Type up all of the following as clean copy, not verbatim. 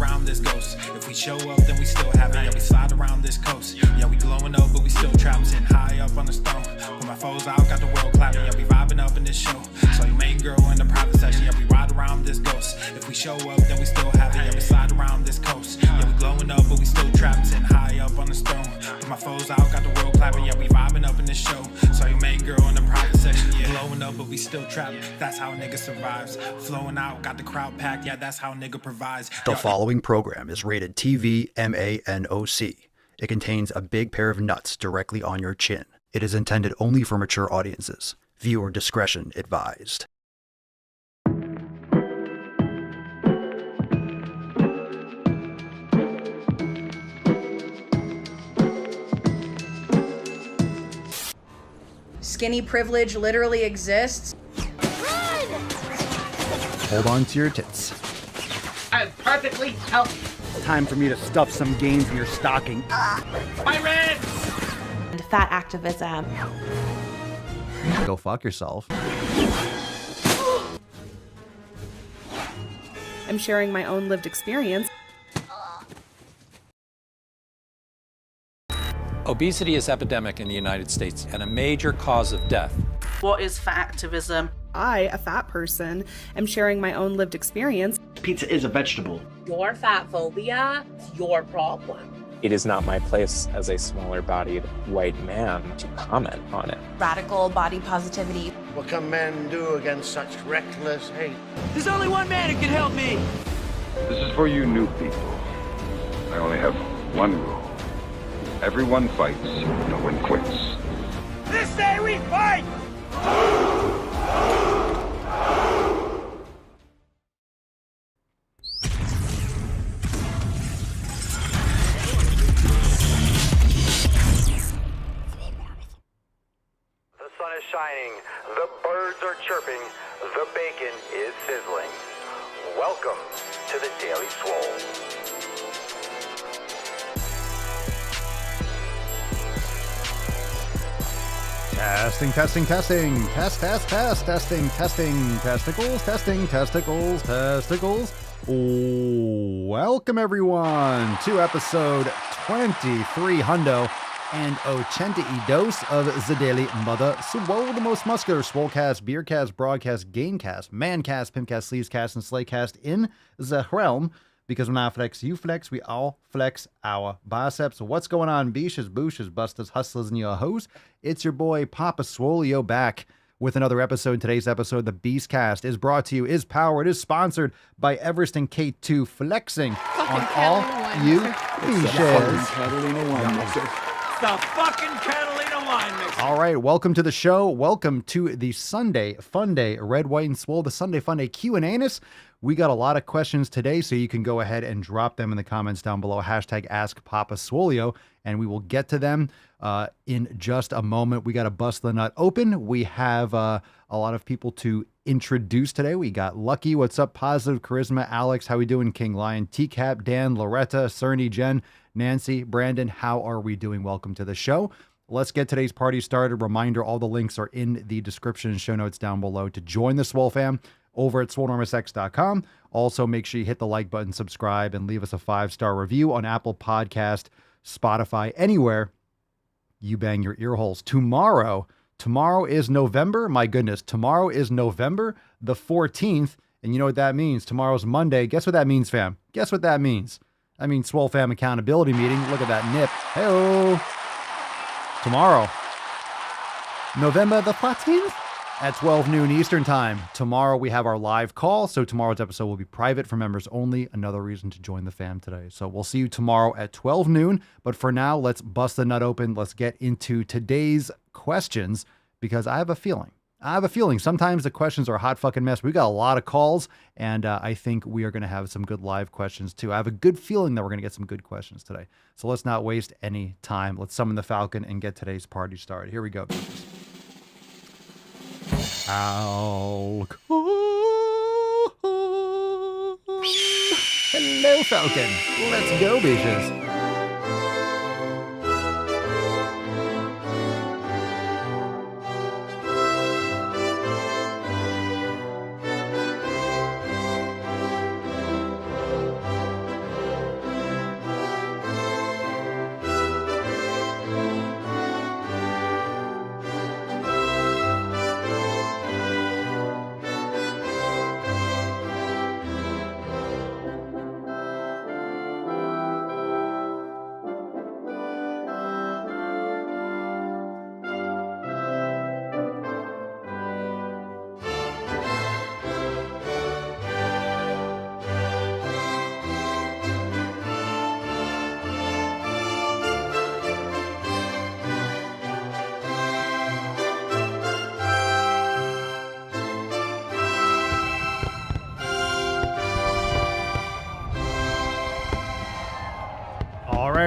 around this ghost. If we show up, then we still have it. Yeah, we slide around this coast. Yeah, we glowing up, but we still trapped. Sitting high up on the throne. When my foes out, got the world clapping. Yeah, we vibing up in this show. So your main girl in the private section. Yeah, we ride around this ghost. If we show up, then we still have it. Yeah, we slide around this coast. Yeah, we glowing up, but we still trapped. Sitting high up on the throne. When my foes out, got the world clapping. Yeah, we vibing up in this show. So your main girl in the private section. Yeah, glowing up, but we still trapped. That's how a nigga survives. Flowing out, got the crowd packed. Yeah, that's how a nigga provides. The following program is rated TV MANOC. It contains a big pair of nuts directly on your chin. It is intended only for mature audiences. Viewer discretion advised. Skinny privilege literally exists. Run! Hold on to your tits. I'm perfectly healthy. Time for me to stuff some gains in your stocking. My ribs! And fat activism. Go fuck yourself. I'm sharing my own lived experience. Obesity is epidemic in the United States and a major cause of death. What is fat activism? I, a fat person, am sharing my own lived experience. Pizza is a vegetable. Your fat phobia is your problem. It is not my place as a smaller-bodied white man to comment on it. Radical body positivity. What can men do against such reckless hate? There's only one man who can help me. This is for you new people. I only have one rule. Everyone fights, no one quits. This day we fight! The sun is shining, the birds are chirping, the bacon is sizzling. Welcome to the Daily Swole. Testing. Testicles. Welcome everyone to episode 23 hundo and 82 of the Daily Mother Swole, the most muscular swolecast, beercast, broadcast, gamecast, mancast, pimpcast, sleevescast, and slaycast in the realm. Because when I flex, you flex, we all flex our biceps. So what's going on, beaches, booshes, busters, hustlers, and your hoes? It's your boy, Papa Swolio, back with another episode. Today's episode, the Beastcast, is brought to you, is powered, is sponsored by Everest and K2 Flexing on all you beaches. The fucking Catalina wine mixer. All right, welcome to the show. Welcome to the Sunday Fun Day, Red, White, and Swole, the Sunday Fun Day Q&A-ness. We got a lot of questions today, so you can go ahead and drop them in the comments down below. Hashtag Ask Papa Swolio, and we will get to them in just a moment. We got to bust the nut open. We have a lot of people to introduce today. We got Lucky, what's up? Positive Charisma, Alex, how we doing? King Lion, TCAP, Dan, Loretta, Cerny, Jen, Nancy, Brandon, how are we doing? Welcome to the show. Let's get today's party started. Reminder, all the links are in the description and show notes down below to join the Swole fam over at swolenormousx.com. Also, make sure you hit the like button, subscribe, and leave us a 5-star review on Apple Podcast, Spotify, anywhere you bang your ear holes. Tomorrow is November. My goodness, tomorrow is November the 14th. And you know what that means? Tomorrow's Monday. Guess what that means, fam? Guess what that means? I mean, Swole Fam Accountability Meeting. Look at that nip. Hey-oh. Tomorrow, November the 14th at 12 noon Eastern time. Tomorrow we have our live call, so tomorrow's episode will be private for members only. Another reason to join the fam today. So we'll see you tomorrow at 12 noon. But for now, let's bust the nut open. Let's get into today's questions because I have a feeling sometimes the questions are a hot fucking mess. We got a lot of calls, and I think we are going to have some good live questions too. I have a good feeling that we're going to get some good questions today. So let's not waste any time. Let's summon the Falcon and get today's party started. Here we go. Falcon. Hello, Falcon. Let's go, bitches.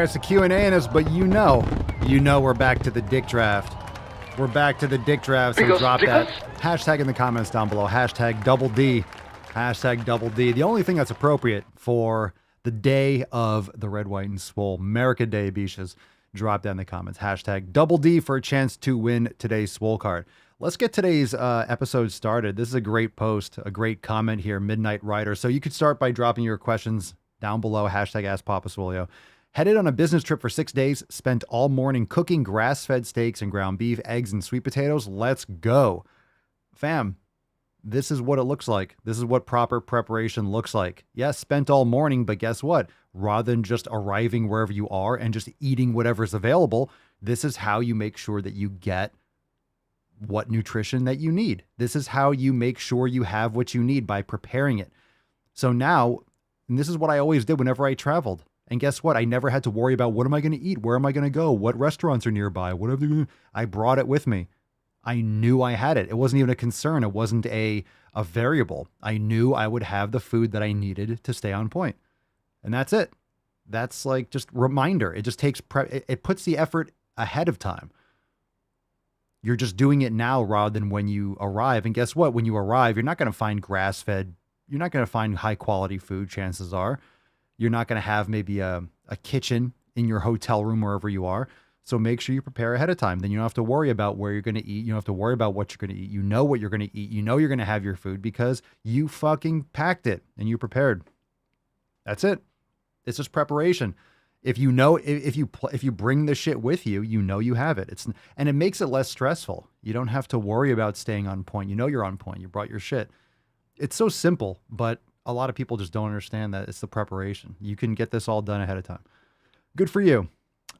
it's a Q&A in us, but you know we're back to the dick draft. We're back to the dick draft, so drop that hashtag in the comments down below. Hashtag double D. Hashtag double D. The only thing that's appropriate for the day of the Red, White, and Swole, America Day, Beaches, drop down in the comments. Hashtag double D for a chance to win today's Swole card. Let's get today's episode started. This is a great post, a great comment here, Midnight Rider. So you could start by dropping your questions down below. Hashtag Ask Papa Swolio. Headed on a business trip for 6 days. Spent all morning cooking grass-fed steaks and ground beef, eggs, and sweet potatoes. Let's go. Fam, this is what it looks like. This is what proper preparation looks like. Yes, spent all morning, but guess what? Rather than just arriving wherever you are and just eating whatever's available, this is how you make sure that you get what nutrition that you need. This is how you make sure you have what you need, by preparing it. So now, and this is what I always did whenever I traveled. And guess what? I never had to worry about what am I going to eat? Where am I going to go? What restaurants are nearby? Whatever. I brought it with me. I knew I had it. It wasn't even a concern. It wasn't a variable. I knew I would have the food that I needed to stay on point. And that's it. That's like just reminder. It just takes it puts the effort ahead of time. You're just doing it now rather than when you arrive. And guess what? When you arrive, you're not going to find grass-fed. You're not going to find high-quality food, chances are. You're not going to have maybe a kitchen in your hotel room, wherever you are. So make sure you prepare ahead of time. Then you don't have to worry about where you're going to eat. You don't have to worry about what you're going to eat. You know what you're going to eat. You know you're going to have your food because you fucking packed it and you prepared. That's it. It's just preparation. If you know, if you bring the shit with you, you know you have it. And it makes it less stressful. You don't have to worry about staying on point. You know you're on point. You brought your shit. It's so simple, but a lot of people just don't understand that it's the preparation. You can get this all done ahead of time. Good for you.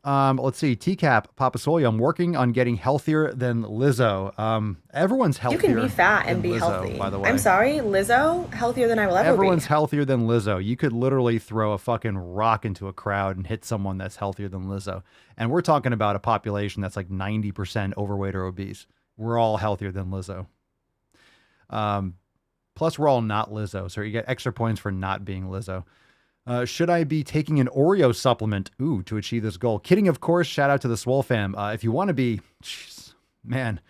Let's see. TCAP, Papa Swolio. I'm working on getting healthier than Lizzo. Everyone's healthier. You can be fat and be Lizzo, healthy. by the way. I'm sorry, Lizzo, healthier than I will ever be. Everyone's healthier than Lizzo. You could literally throw a fucking rock into a crowd and hit someone that's healthier than Lizzo. And we're talking about a population that's like 90% overweight or obese. We're all healthier than Lizzo. Plus, we're all not Lizzo, so you get extra points for not being Lizzo. Should I be taking an Oreo supplement, to achieve this goal? Kidding, of course. Shout out to the Swole fam. If you want to be, man,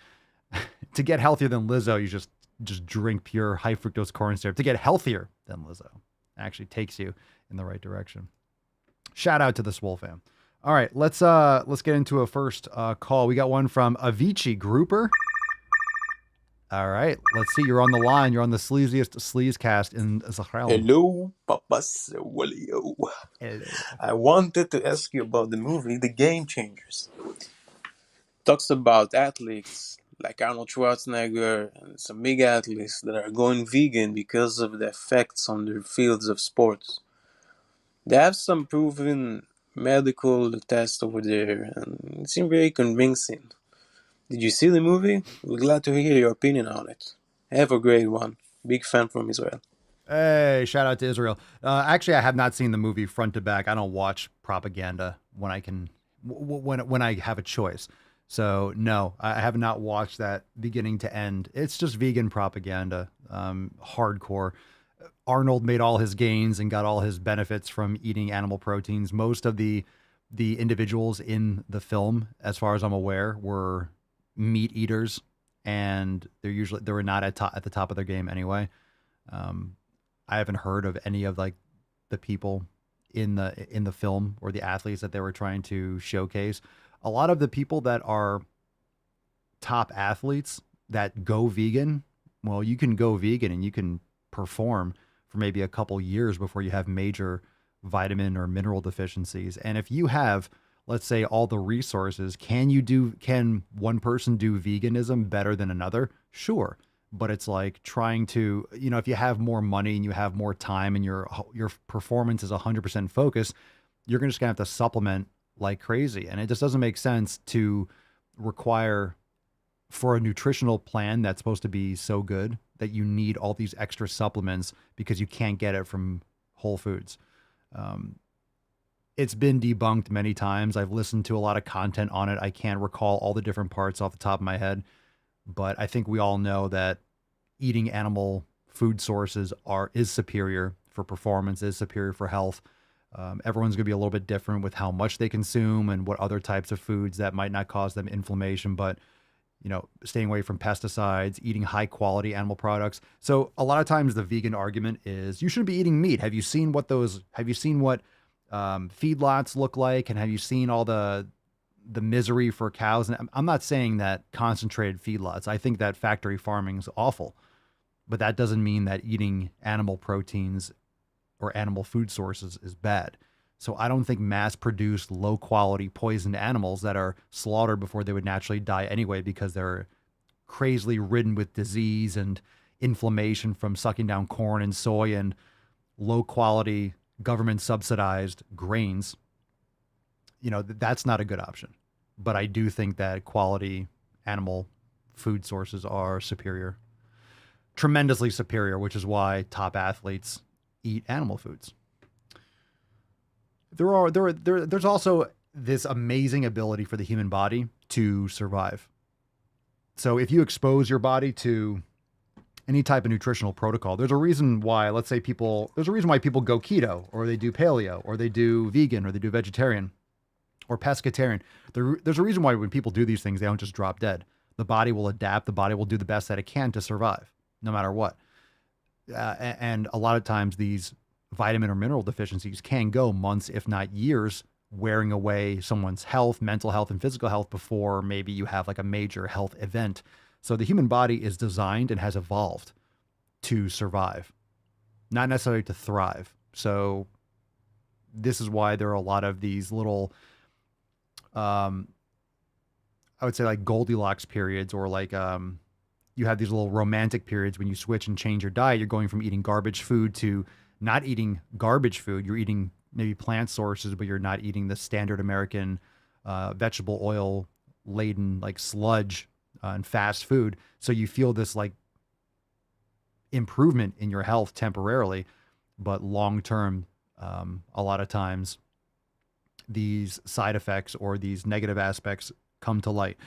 to get healthier than Lizzo, you just drink pure high fructose corn syrup. To get healthier than Lizzo actually takes you in the right direction. Shout out to the Swole fam. All right, let's get into a first call. We got one from Avicii Grouper. All right, let's see. You're on the line. You're on the sleaziest sleazecast in Israel. Hello, Papa Swolio. Hello. I wanted to ask you about the movie The Game Changers. Talks about athletes like Arnold Schwarzenegger and some big athletes that are going vegan because of the effects on their fields of sports. They have some proven medical tests over there, and it seemed very convincing. Did you see the movie? We're glad to hear your opinion on it. Have a great one. Big fan from Israel. Hey, shout out to Israel. Actually, I have not seen the movie front to back. I don't watch propaganda when I can, when I have a choice. So no, I have not watched that beginning to end. It's just vegan propaganda, hardcore. Arnold made all his gains and got all his benefits from eating animal proteins. Most of the individuals in the film, as far as I'm aware, were meat eaters, and they were not at the top of their game anyway. I haven't heard of any of like the people in the film or the athletes that they were trying to showcase. A lot of the people that are top athletes that go vegan, well, you can go vegan and you can perform for maybe a couple years before you have major vitamin or mineral deficiencies. And if you have, let's say, all the resources, can one person do veganism better than another? Sure. But it's like trying to, if you have more money and you have more time and your performance is 100% focused, you're just gonna have to supplement like crazy. And it just doesn't make sense to require, for a nutritional plan that's supposed to be so good, that you need all these extra supplements because you can't get it from Whole Foods. It's been debunked many times. I've listened to a lot of content on it. I can't recall all the different parts off the top of my head, but I think we all know that eating animal food sources is superior for performance, is superior for health. Everyone's going to be a little bit different with how much they consume and what other types of foods that might not cause them inflammation, but staying away from pesticides, eating high quality animal products. So a lot of times the vegan argument is you shouldn't be eating meat. Have you seen what feedlots look like? And have you seen all the misery for cows? And I'm not saying that concentrated feedlots. I think that factory farming is awful, but that doesn't mean that eating animal proteins or animal food sources is bad. So I don't think mass-produced, low-quality, poisoned animals that are slaughtered before they would naturally die anyway because they're crazily ridden with disease and inflammation from sucking down corn and soy and low-quality, government-subsidized grains, that's not a good option. But I do think that quality animal food sources are superior, tremendously superior, which is why top athletes eat animal foods. There's also this amazing ability for the human body to survive. So if you expose your body to any type of nutritional protocol, there's a reason why, there's a reason why people go keto or they do paleo or they do vegan or they do vegetarian or pescatarian. There's a reason why when people do these things, they don't just drop dead. The body will adapt. The body will do the best that it can to survive no matter what. And a lot of times these vitamin or mineral deficiencies can go months, if not years, wearing away someone's health, mental health, and physical health before maybe you have like a major health event. So the human body is designed and has evolved to survive, not necessarily to thrive. So this is why there are a lot of these little, I would say like Goldilocks periods, or like you have these little romantic periods when you switch and change your diet. You're going from eating garbage food to not eating garbage food. You're eating maybe plant sources, but you're not eating the standard American vegetable oil laden like sludge and fast food. So you feel this like improvement in your health temporarily, but long term, a lot of times these side effects or these negative aspects come to light.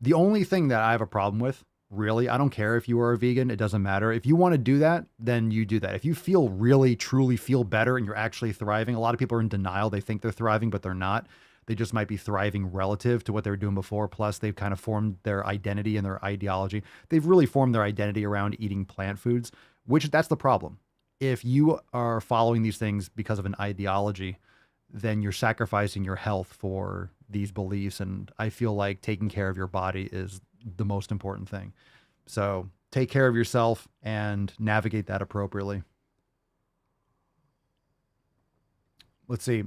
The only thing that I have a problem with, really, I don't care if you are a vegan, it doesn't matter. If you want to do that, then you do that. If you feel really, truly feel better and you're actually thriving, a lot of people are in denial. They think they're thriving, but they're not. They just might be thriving relative to what they were doing before. Plus, they've kind of formed their identity and their ideology. They've really formed their identity around eating plant foods, which that's the problem. If you are following these things because of an ideology, then you're sacrificing your health for these beliefs. And I feel like taking care of your body is the most important thing. So take care of yourself and navigate that appropriately. Let's see.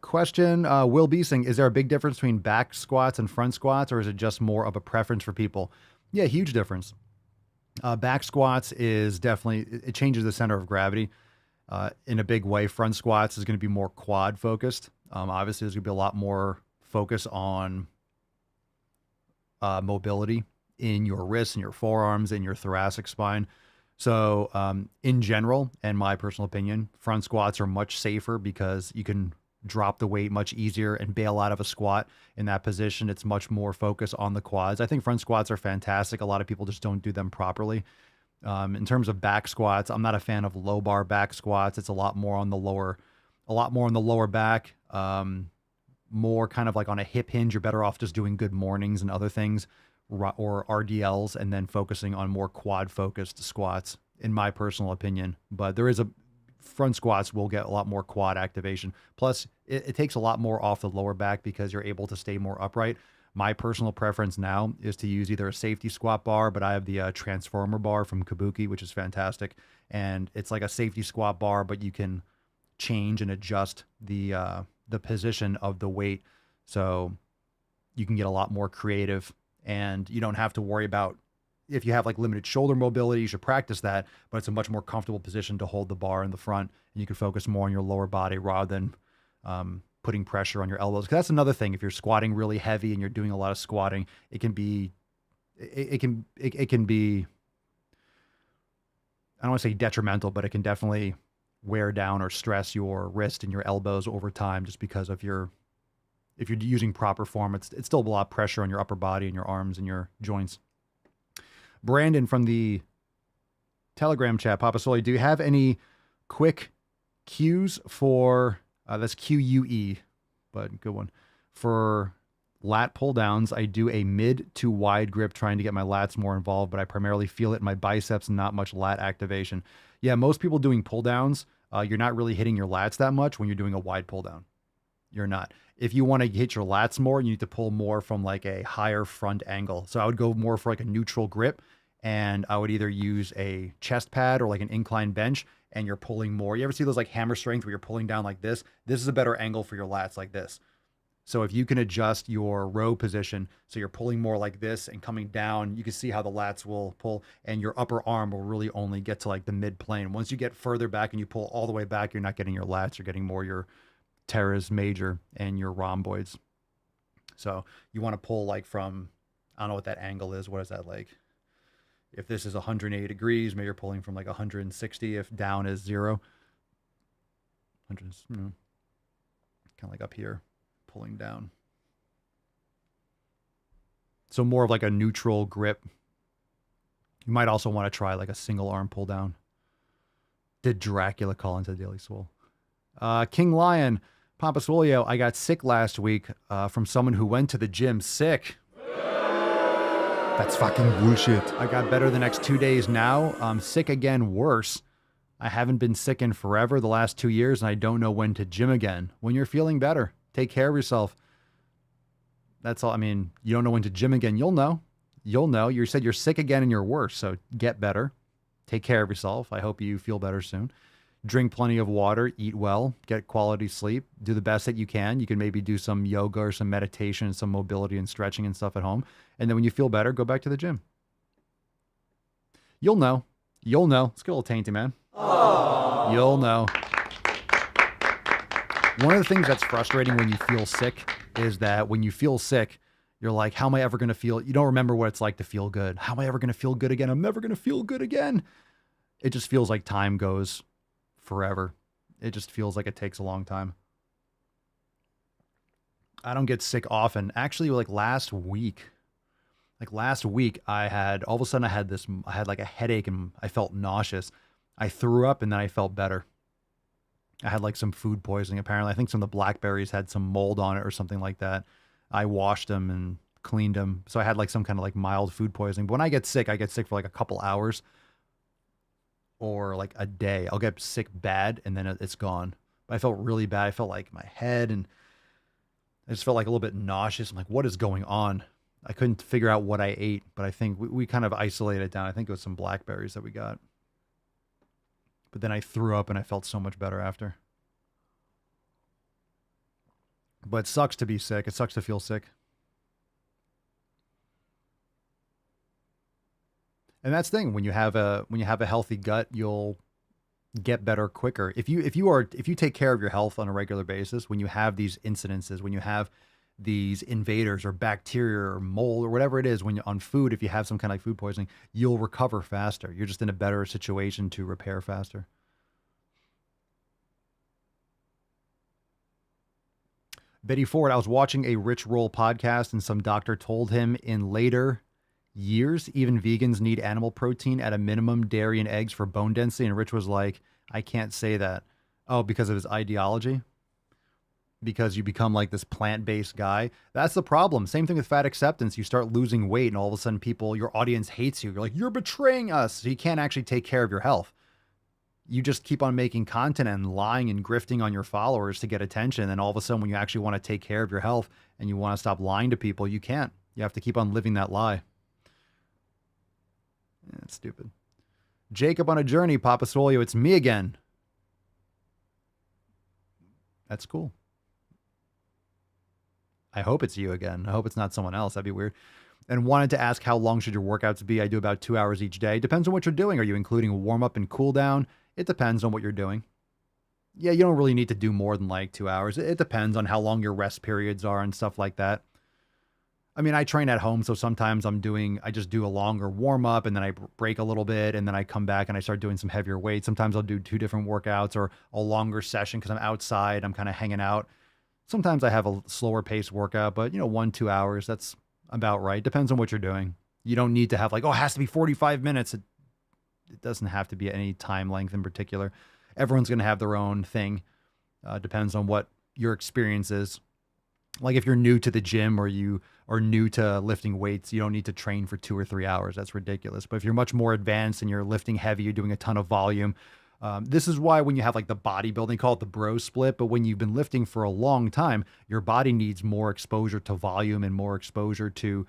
Question, Will Beesing, is there a big difference between back squats and front squats, or is it just more of a preference for people? Yeah, huge difference. Back squats is definitely, it changes the center of gravity in a big way. Front squats is going to be more quad focused. Obviously, there's going to be a lot more focus on mobility in your wrists and your forearms and your thoracic spine. So in general, and my personal opinion, front squats are much safer because you can drop the weight much easier and bail out of a squat in that position. It's much more focused on the quads. I think front squats are fantastic. A lot of people just don't do them properly. In terms of back squats, I'm not a fan of low bar back squats. It's a lot more on the lower back, more kind of like on a hip hinge. You're better off just doing good mornings and other things, or RDLs, and then focusing on more quad focused squats, in my personal opinion. But there is front squats will get a lot more quad activation. Plus it takes a lot more off the lower back because you're able to stay more upright. My personal preference now is to use either a safety squat bar, but I have the transformer bar from Kabuki, which is fantastic. And it's like a safety squat bar, but you can change and adjust the position of the weight. So you can get a lot more creative, and you don't have to worry about, if you have like limited shoulder mobility, you should practice that, but it's a much more comfortable position to hold the bar in the front, and you can focus more on your lower body rather than putting pressure on your elbows. Because that's another thing. If you're squatting really heavy and you're doing a lot of squatting, it can be, I don't want to say detrimental, but it can definitely wear down or stress your wrist and your elbows over time, just because of if you're using proper form, it's still a lot of pressure on your upper body and your arms and your joints. Brandon from the Telegram chat, Papa Swolio, do you have any quick cues for That's QUE, but good one. For lat pull downs, I do a mid to wide grip trying to get my lats more involved, but I primarily feel it in my biceps, not much lat activation. Yeah, most people doing pull downs, you're not really hitting your lats that much when you're doing a wide pull down. You're not. If you want to hit your lats more, you need to pull more from like a higher front angle. So I would go more for like a neutral grip, and I would either use a chest pad or like an incline bench, and you're pulling more. You ever see those like hammer strength where you're pulling down like this? This is a better angle for your lats, like this. So if you can adjust your row position, so you're pulling more like this and coming down, you can see how the lats will pull, and your upper arm will really only get to like the mid plane. Once you get further back and you pull all the way back, you're not getting your lats, you're getting more your teres major and your rhomboids. So you want to pull like from, I don't know what that angle is. What is that like? If this is 180 degrees, maybe you're pulling from like 160. If down is 0, 100, kind of like up here, pulling down. So more of like a neutral grip. You might also want to try like a single arm pull down. Did Dracula call into the Daily Swole? King Lion, Papa Swolio, I got sick last week from someone who went to the gym sick. That's fucking bullshit. I got better the next 2 days now. I'm sick again, worse. I haven't been sick in forever the last 2 years, and I don't know when to gym again. When you're feeling better, take care of yourself. That's all. I mean, you don't know when to gym again. You'll know. You'll know. You said you're sick again and you're worse, so get better. Take care of yourself. I hope you feel better soon. Drink plenty of water, eat well, get quality sleep, do the best that you can. You can maybe do some yoga or some meditation, some mobility and stretching and stuff at home. And then when you feel better, go back to the gym. You'll know. You'll know. Let's get a little tainty, man. Aww. You'll know. One of the things that's frustrating when you feel sick is that when you feel sick, you're like, how am I ever going to feel? You don't remember what it's like to feel good. How am I ever going to feel good again? I'm never going to feel good again. It just feels like time goes forever. It just feels like it takes a long time. I don't get sick often. Actually, like last week, I had, all of a sudden I had like a headache and I felt nauseous. I threw up and then I felt better. I had like some food poisoning. Apparently, I think some of the blackberries had some mold on it or something like that. I washed them and cleaned them. So I had like some kind of like mild food poisoning. But when I get sick for like a couple hours or like a day. I'll get sick bad and then it's gone. But I felt really bad. I felt like my head, and I just felt like a little bit nauseous. I'm like, what is going on? I couldn't figure out what I ate, but I think we kind of isolated it down. I think it was some blackberries that we got. But then I threw up and I felt so much better after. But it sucks to be sick. It sucks to feel sick. And that's the thing. When you have a healthy gut, you'll get better quicker. If you take care of your health on a regular basis, when you have these incidences, when you have these invaders or bacteria or mold or whatever it is, when you're on food, if you have some kind of like food poisoning, you'll recover faster. You're just in a better situation to repair faster. Betty Ford, I was watching a Rich Roll podcast and some doctor told him in later years, even vegans need animal protein at a minimum, dairy and eggs for bone density. And Rich was like, I can't say that. Oh, because of his ideology? Because you become like this plant-based guy. That's the problem. Same thing with fat acceptance. You start losing weight and all of a sudden your audience hates you. You're like, you're betraying us. So you can't actually take care of your health. You just keep on making content and lying and grifting on your followers to get attention. And all of a sudden, when you actually want to take care of your health and you want to stop lying to people, you can't. You have to keep on living that lie. Yeah, that's stupid. Jacob on a journey, Papa Swolio. It's me again. That's cool. I hope it's you again. I hope it's not someone else. That'd be weird. And wanted to ask, how long should your workouts be? I do about 2 hours each day. Depends on what you're doing. Are you including a warm up and cool down? It depends on what you're doing. Yeah, you don't really need to do more than like 2 hours. It depends on how long your rest periods are and stuff like that. I mean, I train at home, so sometimes I just do a longer warm up and then I break a little bit and then I come back and I start doing some heavier weight. Sometimes I'll do 2 different workouts or a longer session because I'm outside. I'm kind of hanging out. Sometimes I have a slower paced workout, but 1-2 hours, that's about right. Depends on what you're doing. You don't need to have like, it has to be 45 minutes. It doesn't have to be any time length in particular. Everyone's going to have their own thing. Depends on what your experience is. Like if you're new to the gym or you are new to lifting weights, you don't need to train for 2 or 3 hours. That's ridiculous. But if you're much more advanced and you're lifting heavy, you're doing a ton of volume. This is why when you have like the bodybuilding, call it the bro split. But when you've been lifting for a long time, your body needs more exposure to volume and more exposure to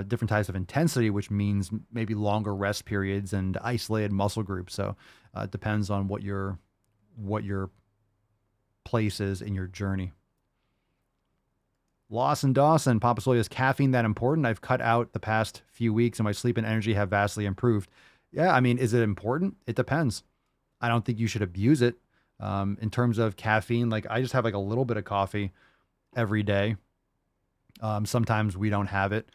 different types of intensity, which means maybe longer rest periods and isolated muscle groups. So it depends on what your place is in your journey. Lawson Dawson, Papa Swolio, is caffeine that important? I've cut out the past few weeks and my sleep and energy have vastly improved. Yeah, I mean, is it important? It depends. I don't think you should abuse it. In terms of caffeine, like I just have like a little bit of coffee every day. Sometimes we don't have it,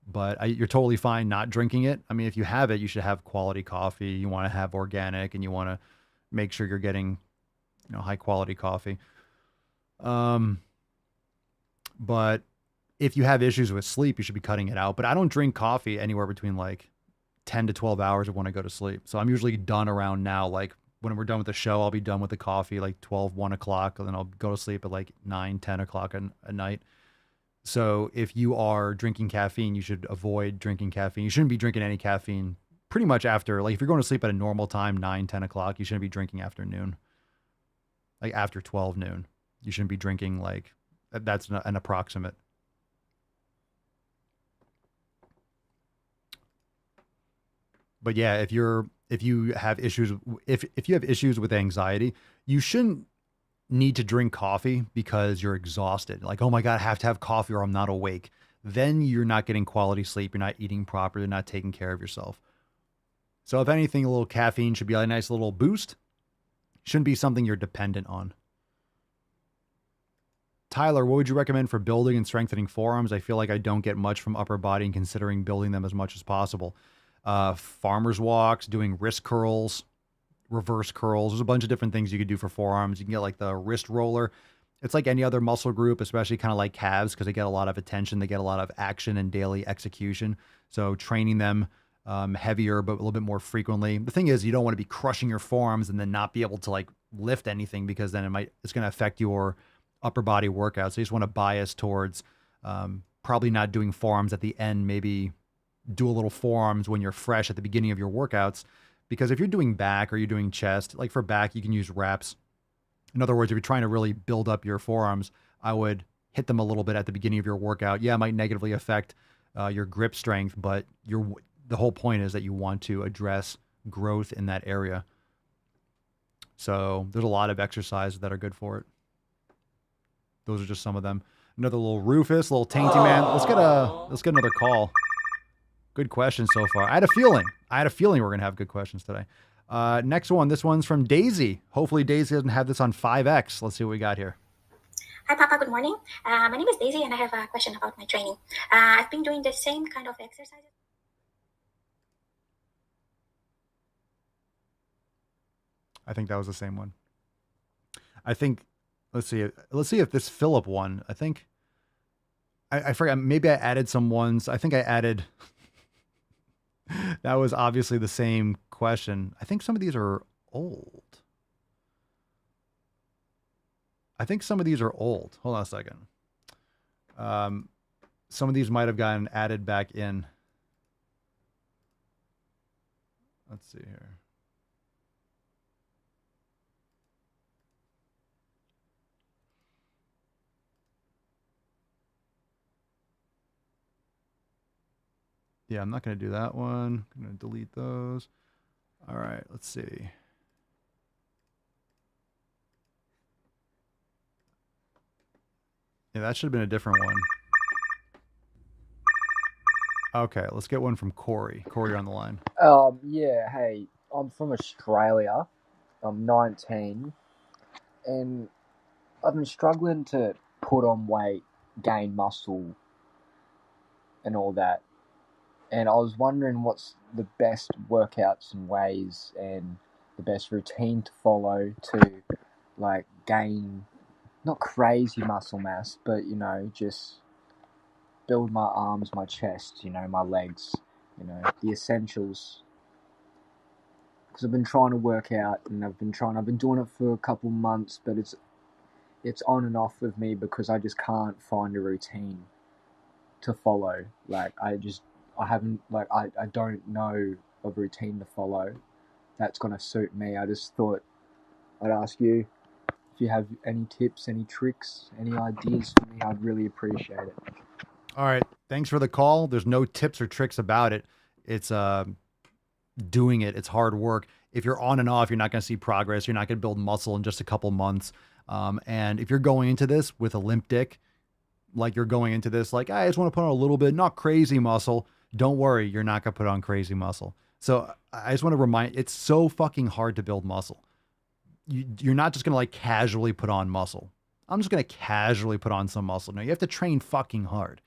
but you're totally fine not drinking it. I mean, if you have it, you should have quality coffee. You want to have organic and you want to make sure you're getting, high quality coffee. But if you have issues with sleep, you should be cutting it out. But I don't drink coffee anywhere between like 10 to 12 hours of when I go to sleep. So I'm usually done around now. Like when we're done with the show, I'll be done with the coffee like 12, 1 o'clock. And then I'll go to sleep at like 9, 10 o'clock at night. So if you are drinking caffeine, you should avoid drinking caffeine. You shouldn't be drinking any caffeine pretty much after, like if you're going to sleep at a normal time, 9, 10 o'clock, you shouldn't be drinking after noon. Like after 12 noon. You shouldn't be drinking like, that's an approximate. But yeah, if you have issues with anxiety, you shouldn't need to drink coffee because you're exhausted. Like, oh my God, I have to have coffee or I'm not awake. Then you're not getting quality sleep. You're not eating properly. You're not taking care of yourself. So if anything, a little caffeine should be a nice little boost. Shouldn't be something you're dependent on. Tyler, what would you recommend for building and strengthening forearms? I feel like I don't get much from upper body and considering building them as much as possible. Farmer's walks, doing wrist curls, reverse curls. There's a bunch of different things you could do for forearms. You can get like the wrist roller. It's like any other muscle group, especially kind of like calves, because they get a lot of attention. They get a lot of action and daily execution. So training them heavier, but a little bit more frequently. The thing is, you don't want to be crushing your forearms and then not be able to like lift anything, because then it's going to affect your upper body workouts. So you just want to bias towards probably not doing forearms at the end. Maybe do a little forearms when you're fresh at the beginning of your workouts, because if you're doing back or you're doing chest, like for back, you can use reps. In other words, if you're trying to really build up your forearms, I would hit them a little bit at the beginning of your workout. Yeah, it might negatively affect your grip strength, but the whole point is that you want to address growth in that area. So there's a lot of exercises that are good for it. Those are just some of them. Another little Rufus, little Tainty Man. Let's get another call. Good question so far. I had a feeling we're going to have good questions today. Next one. This one's from Daisy. Hopefully Daisy doesn't have this on 5X. Let's see what we got here. Hi, Papa. Good morning. My name is Daisy, and I have a question about my training. I've been doing the same kind of exercises. I think that was the same one. Let's see if this Philip one. I think I forgot. Maybe I added some ones. I think I added. That was obviously the same question. I think some of these are old. Hold on a second. Some of these might have gotten added back in. Let's see here. Yeah, I'm not going to do that one. I'm going to delete those. All right, let's see. Yeah, that should have been a different one. Okay, let's get one from Corey. Corey, you're on the line. Yeah, hey, I'm from Australia. I'm 19. And I've been struggling to put on weight, gain muscle, and all that. And I was wondering what's the best workouts and ways and the best routine to follow to, like, gain, not crazy muscle mass, but, just build my arms, my chest, my legs, the essentials. Because I've been trying to work out and I've been doing it for a couple months, but it's it's on and off with me because I just can't find a routine to follow. Like I don't know a routine to follow that's going to suit me. I just thought I'd ask you if you have any tips, any tricks, any ideas for me. I'd really appreciate it. All right. Thanks for the call. There's no tips or tricks about it. It's doing it. It's hard work. If you're on and off, you're not going to see progress. You're not going to build muscle in just a couple months. And if you're going into this with a limp dick, like you're going into this, like, I just want to put on a little bit, not crazy muscle. Don't worry. You're not going to put on crazy muscle. So I just want to remind, it's so fucking hard to build muscle. You're not just going to like casually put on muscle. I'm just going to casually put on some muscle. No, you have to train fucking hard.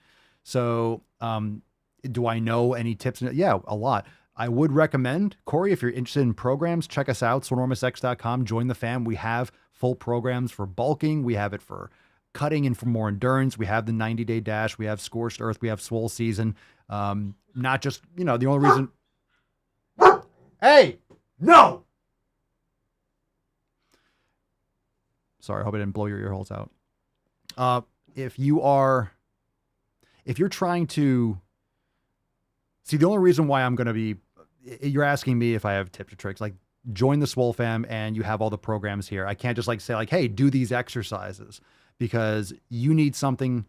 So, do I know any tips? Yeah, a lot. I would recommend, Corey, if you're interested in programs, check us out, swolenormousx.com, join the fam. We have full programs for bulking. We have it for cutting and for more endurance. We have the 90-day dash. We have Scorched Earth. We have Swole Season. Not just, the only reason. Hey, no. Sorry, I hope I didn't blow your ear holes out. If you're trying to see, the only reason why I'm going to be, you're asking me if I have tips or tricks, like join the Swole fam and you have all the programs here. I can't just like say like, hey, do these exercises, because you need something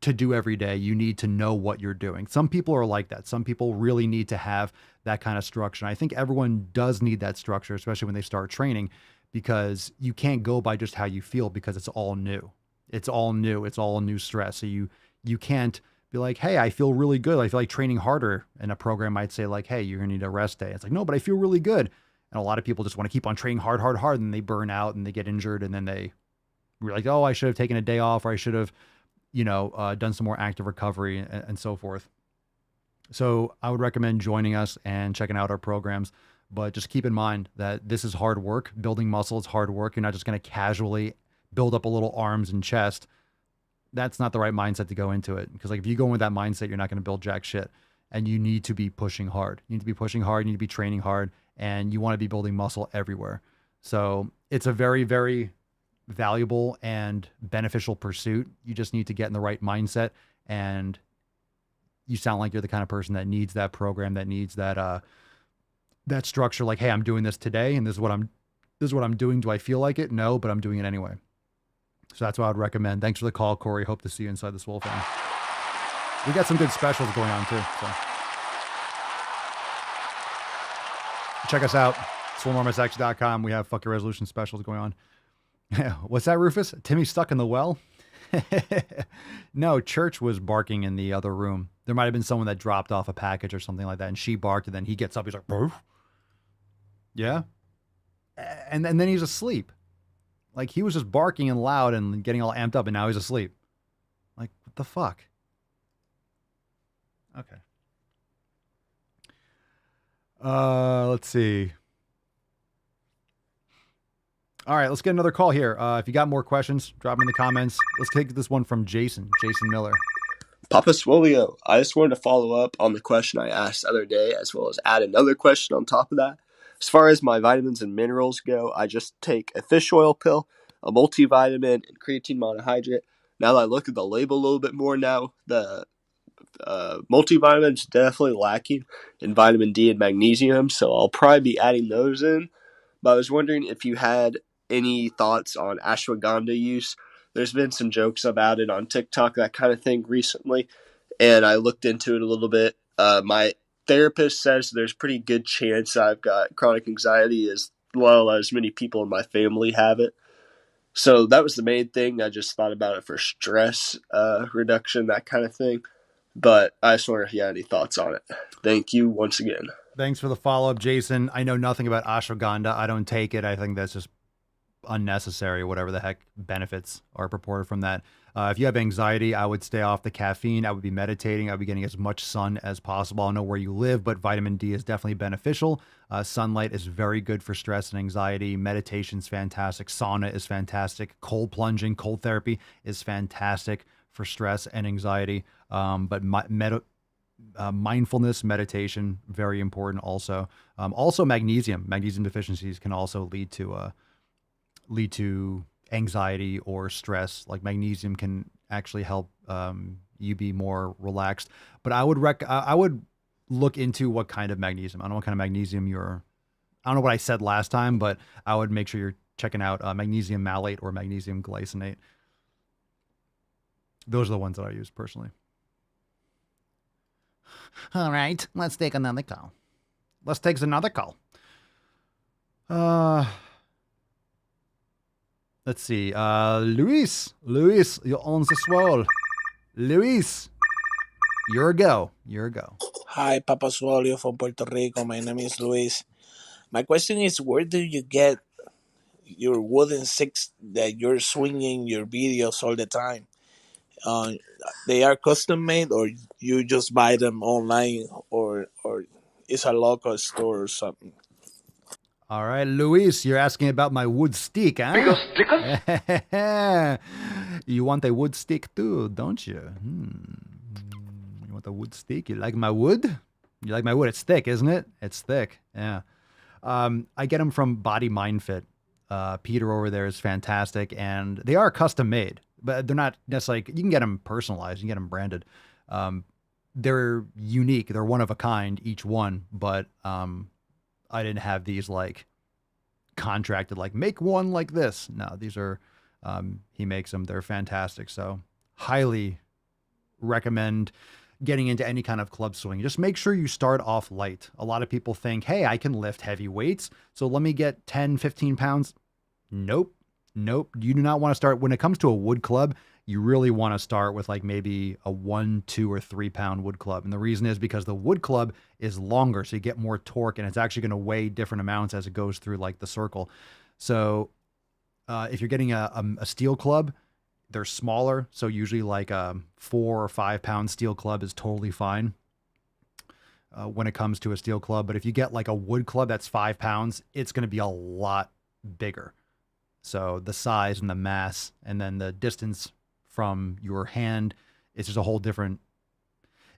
to do every day. You need to know what you're doing. Some people are like that. Some people really need to have that kind of structure. And I think everyone does need that structure, especially when they start training, because you can't go by just how you feel, because it's all new. It's all new. It's all new stress. So you can't be like, hey, I feel really good. I feel like training harder. And a program might say like, hey, you're gonna need a rest day. It's like, no, but I feel really good. And a lot of people just want to keep on training hard, and they burn out and they get injured. And then they're like, oh, I should have taken a day off, or I should have, done some more active recovery and so forth. So I would recommend joining us and checking out our programs. But just keep in mind that this is hard work. Building muscle is hard work. You're not just going to casually build up a little arms and chest. That's not the right mindset to go into it. Because like if you go in with that mindset, you're not going to build jack shit. And you need to be pushing hard. You need to be pushing hard. You need to be training hard. And you want to be building muscle everywhere. So it's a very, very valuable and beneficial pursuit. You just need to get in the right mindset. And you sound like you're the kind of person that needs that program, that needs that that structure. Like, hey, I'm doing this today, and this is what I'm doing. Do I feel like it? No, but I'm doing it anyway. So that's what I would recommend. Thanks for the call, Corey. Hope to see you inside the Swole fam. We got some good specials going on too. So check us out. swolenormousx.com. We have Fuck Your Resolution specials going on. What's that, Rufus? Timmy stuck in the well? No, Church was barking in the other room. There might have been someone that dropped off a package or something like that, and she barked, and then he gets up. He's like, "Brr." Yeah. And then he's asleep. Like, he was just barking and loud and getting all amped up, and now he's asleep. Like, what the fuck? Okay. Let's see. All right, let's get another call here. If you got more questions, drop them in the comments. Let's take this one from Jason Miller. Papa Swolio, I just wanted to follow up on the question I asked the other day, as well as add another question on top of that. As far as my vitamins and minerals go, I just take a fish oil pill, a multivitamin, and creatine monohydrate. Now that I look at the label a little bit more now, the multivitamin is definitely lacking in vitamin D and magnesium, so I'll probably be adding those in. But I was wondering if you had any thoughts on ashwagandha use. There's been some jokes about it on TikTok, that kind of thing recently, and I looked into it a little bit. My therapist says there's pretty good chance I've got chronic anxiety, as well as many people in my family have it. So that was the main thing. I just thought about it for stress reduction, that kind of thing. But I just wonder if you had any thoughts on it. Thank you once again. Thanks for the follow-up, Jason. I know nothing about ashwagandha. I don't take it. I think that's just unnecessary, whatever the heck benefits are purported from that. If you have anxiety, I would stay off the caffeine. I would be meditating. I would be getting as much sun as possible. I don't know where you live, but vitamin D is definitely beneficial. Sunlight is very good for stress and anxiety. Meditation's fantastic. Sauna is fantastic. Cold plunging, cold therapy is fantastic for stress and anxiety. But mindfulness, meditation, very important also. Also magnesium. Magnesium deficiencies can also lead to anxiety or stress. Like magnesium can actually help you be more relaxed. But I would look into what kind of magnesium. I don't know what kind of magnesium I don't know what I said last time, but I would make sure you're checking out magnesium malate or magnesium glycinate. Those are the ones that I use personally. All right, let's take another call. Let's take another call. Let's see. Luis, you're on the Swole. Luis, you're a go. Hi, Papa Swolio from Puerto Rico. My name is Luis. My question is, where do you get your wooden sticks that you're swinging your videos all the time? They are custom made, or you just buy them online, or it's a local store or something? All right, Luis, you're asking about my wood stick, huh? You want a wood stick too, don't you? You want a wood stick? You like my wood? You like my wood? It's thick, isn't it? It's thick. Yeah. I get them from Body Mind Fit. Peter over there is fantastic, and they are custom made, but they're not necessarily. You can get them personalized. You can get them branded. They're unique. They're one of a kind, each one. But I didn't have these like contracted, like make one like this. No, these are. He makes them. They're fantastic. So highly recommend getting into any kind of club swing. Just make sure you start off light. A lot of people think, hey, I can lift heavy weights, so let me get 10, 15 pounds. Nope. You do not want to start. When it comes to a wood club, you really want to start with like maybe a 1, 2, or 3 pound wood club. And the reason is because the wood club is longer, so you get more torque, and it's actually going to weigh different amounts as it goes through like the circle. So if you're getting a steel club, they're smaller, so usually like a 4 or 5 pound steel club is totally fine when it comes to a steel club. But if you get like a wood club that's 5 pounds, it's going to be a lot bigger. So the size and the mass, and then the distance from your hand, it's just a whole different.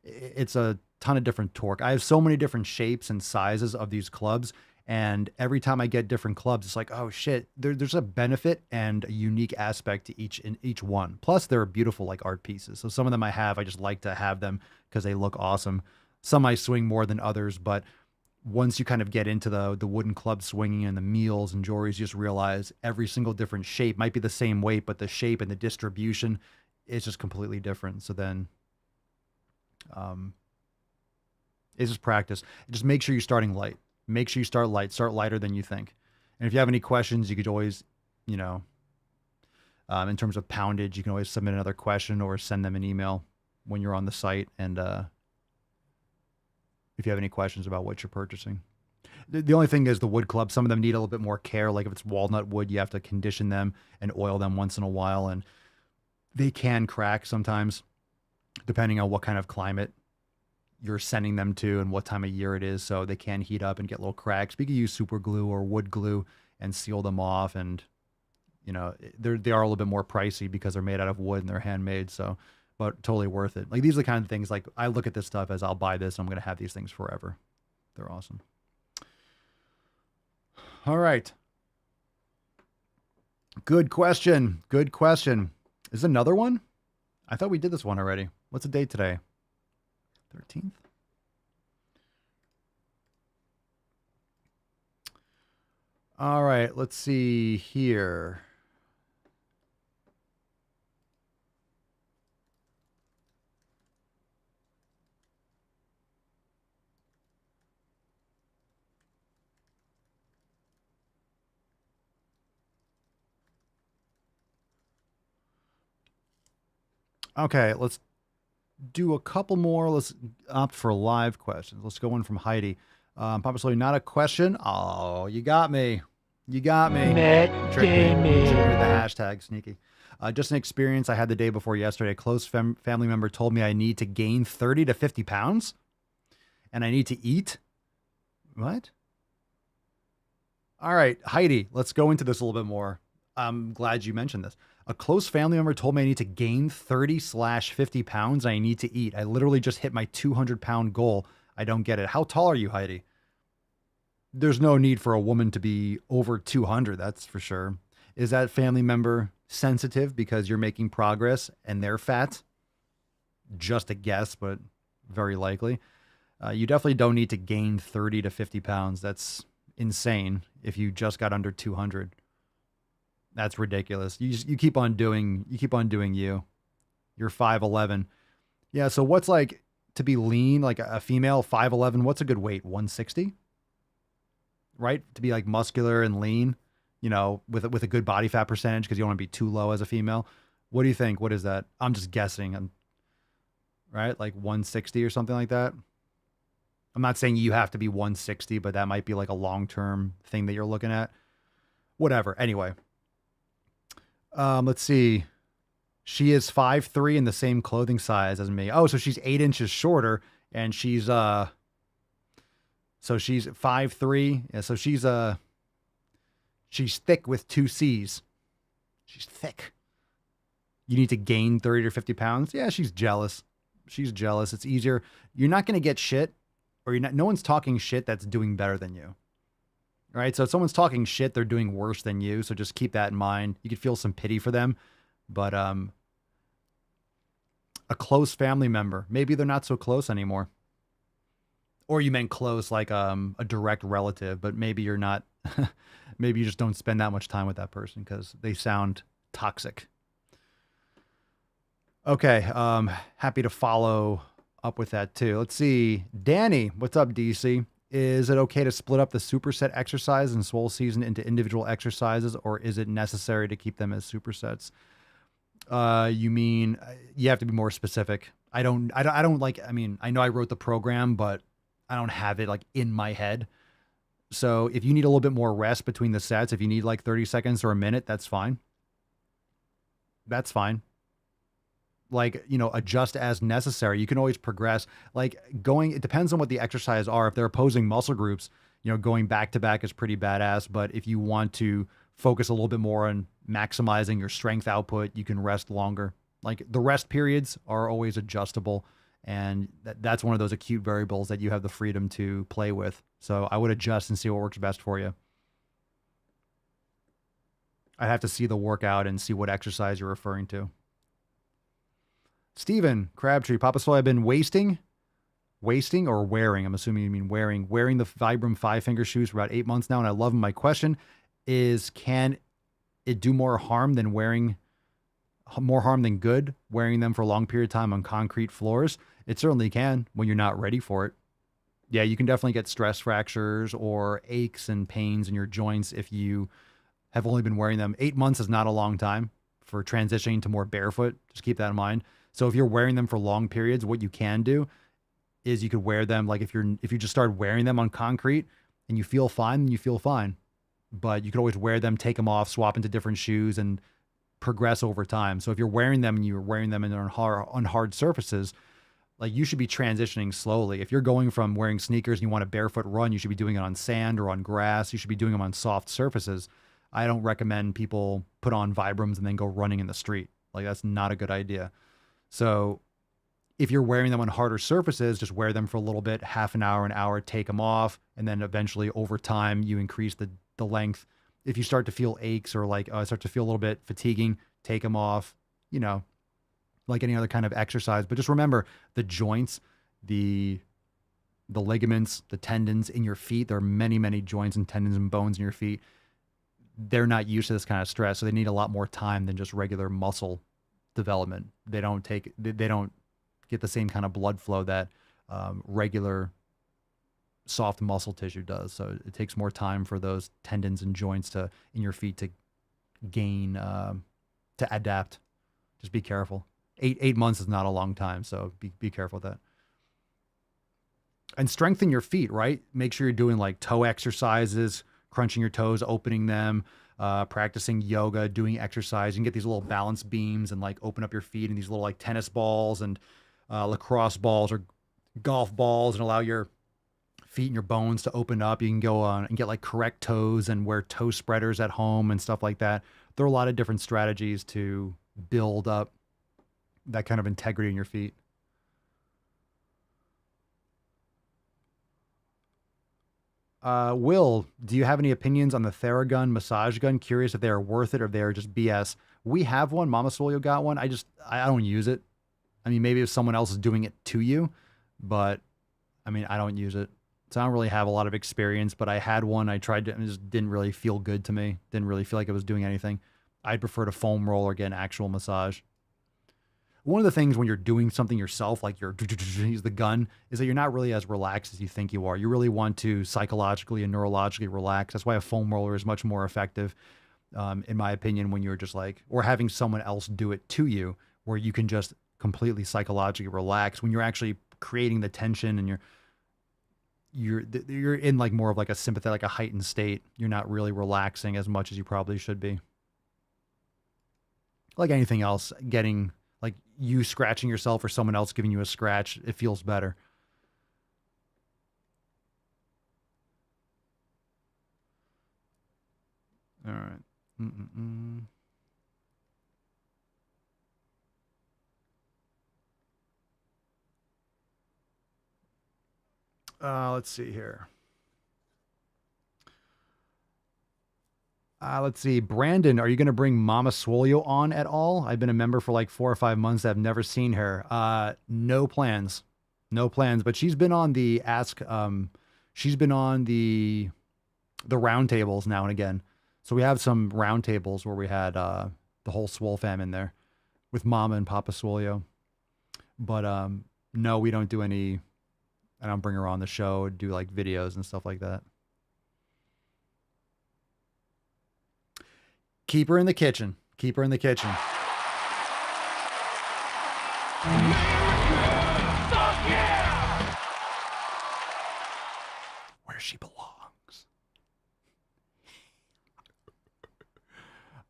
It's a ton of different torque. I have so many different shapes and sizes of these clubs. And every time I get different clubs, it's like, oh shit, there's a benefit and a unique aspect to each one. Plus, they're beautiful like art pieces. So some of them I just like to have them because they look awesome. Some I swing more than others, but once you kind of get into the wooden club swinging and the meals and jewelries, you just realize every single different shape might be the same weight, but the shape and the distribution is just completely different. So then it's just practice. Just make sure you're starting light. Make sure you start light. Start lighter than you think. And if you have any questions, you could always, in terms of poundage, you can always submit another question or send them an email when you're on the site. And if you have any questions about what you're purchasing. The only thing is the wood club, some of them need a little bit more care. Like if it's walnut wood, you have to condition them and oil them once in a while. And they can crack sometimes, depending on what kind of climate you're sending them to and what time of year it is. So they can heat up and get little cracks. But you can use super glue or wood glue and seal them off. And, they are a little bit more pricey because they're made out of wood and they're handmade. So, but totally worth it. Like these are the kind of things, like I look at this stuff as I'll buy this. I'm going to have these things forever. They're awesome. All right. Good question. Is another one? I thought we did this one already. What's the date today? 13th. All right, let's see here. Okay, let's do a couple more. Let's opt for live questions. Let's go in from Heidi. Papa Slowly, not a question. Oh, you got me. Tricked me with the hashtag sneaky. Just an experience I had the day before yesterday. A close family member told me I need to gain 30 to 50 pounds and I need to eat. What? All right, Heidi, let's go into this a little bit more. I'm glad you mentioned this. A close family member told me I need to gain 30/50 pounds. I need to eat. I literally just hit my 200-pound goal. I don't get it. How tall are you, Heidi? There's no need for a woman to be over 200. That's for sure. Is that family member sensitive because you're making progress and they're fat? Just a guess, but very likely. You definitely don't need to gain 30 to 50 pounds. That's insane if you just got under 200. That's ridiculous. You keep on doing you. You're 5'11". Yeah, so what's like to be lean, like a female 5'11", what's a good weight? 160? Right? To be like muscular and lean, with a good body fat percentage because you don't want to be too low as a female. What do you think? What is that? I'm just guessing. Right? Like 160 or something like that. I'm not saying you have to be 160, but that might be like a long-term thing that you're looking at. Whatever. Anyway. Let's see. She is 5'3" in the same clothing size as me. Oh, so she's 8 inches shorter and she's 5'3". Yeah, so she's thick with 2 C's. She's thick. You need to gain 30 or 50 pounds. Yeah, she's jealous. She's jealous. It's easier. You're not going to get shit, or no one's talking shit that's doing better than you. All right. So if someone's talking shit, they're doing worse than you. So just keep that in mind. You could feel some pity for them, but, a close family member, maybe they're not so close anymore. Or you meant close, like, a direct relative, but maybe you're not, maybe you just don't spend that much time with that person because they sound toxic. Okay. Happy to follow up with that too. Let's see. Danny, what's up, DC? Is it okay to split up the superset exercise in Swole season into individual exercises, or is it necessary to keep them as supersets? You mean you have to be more specific. I don't like, I mean, I know I wrote the program, but I don't have it like in my head. So if you need a little bit more rest between the sets, if you need like 30 seconds or a minute, that's fine. That's fine. Like, adjust as necessary. You can always progress. Like it depends on what the exercise are. If they're opposing muscle groups, going back to back is pretty badass. But if you want to focus a little bit more on maximizing your strength output, you can rest longer. Like the rest periods are always adjustable. And that's one of those acute variables that you have the freedom to play with. So I would adjust and see what works best for you. I'd have to see the workout and see what exercise you're referring to. Steven Crabtree, Papa Swole, I've been wasting or wearing. I'm assuming you mean wearing the Vibram 5-finger shoes for about 8 months now. And I love them. My question is, can it do more harm than good, wearing them for a long period of time on concrete floors? It certainly can when you're not ready for it. Yeah, you can definitely get stress fractures or aches and pains in your joints if you have only been wearing them. 8 months is not a long time for transitioning to more barefoot. Just keep that in mind. So if you're wearing them for long periods, what you can do is you could wear them. Like if you just start wearing them on concrete and you feel fine, then you feel fine. But you could always wear them, take them off, swap into different shoes, and progress over time. So if you're wearing them and you're wearing them on hard surfaces, like you should be transitioning slowly. If you're going from wearing sneakers and you want a barefoot run, you should be doing it on sand or on grass. You should be doing them on soft surfaces. I don't recommend people put on Vibrams and then go running in the street. Like that's not a good idea. So if you're wearing them on harder surfaces, just wear them for a little bit, half an hour, take them off. And then eventually over time, you increase the length. If you start to feel aches or like start to feel a little bit fatiguing, take them off, like any other kind of exercise. But just remember the joints, the ligaments, the tendons in your feet. There are many, many joints and tendons and bones in your feet. They're not used to this kind of stress. So they need a lot more time than just regular muscle development. They don't get the same kind of blood flow that regular soft muscle tissue does. So it takes more time for those tendons and joints in your feet to gain, to adapt. Just be careful. 8 months is not a long time. So be careful with that. And strengthen your feet, right? Make sure you're doing like toe exercises, crunching your toes, opening them, practicing yoga, doing exercise. You can get these little balance beams and like open up your feet and these little like tennis balls and lacrosse balls or golf balls and allow your feet and your bones to open up. You can go on and get like correct toes and wear toe spreaders at home and stuff like that. There are a lot of different strategies to build up that kind of integrity in your feet. Will, do you have any opinions on the Theragun massage gun? Curious if they are worth it or they are just BS. We have one. Mama Swolio got one. I don't use it. I mean, maybe if someone else is doing it to you, but I mean, I don't use it. So I don't really have a lot of experience, but I had one. I tried to, and it just didn't really feel good to me. Didn't really feel like it was doing anything. I'd prefer to foam roll or get an actual massage. One of the things when you're doing something yourself, like you're use the gun, is that you're not really as relaxed as you think you are. You really want to psychologically and neurologically relax. That's why a foam roller is much more effective, in my opinion, when you're just like, or having someone else do it to you, where you can just completely psychologically relax. When you're actually creating the tension and you're in like more of like a sympathetic, a heightened state. You're not really relaxing as much as you probably should be. Like anything else, getting like you scratching yourself or someone else giving you a scratch, it feels better. All right. Let's see here. Let's see. Brandon, are you going to bring Mama Swolio on at all? I've been a member for like 4 or 5 months. I've never seen her. No plans. No plans. But she's been on the she's been on the roundtables now and again. So we have some roundtables where we had the whole Swole fam in there with Mama and Papa Swolio. But no, we don't do any. I don't bring her on the show, do like videos and stuff like that. Keep her in the kitchen. Keep her in the kitchen. Where she belongs.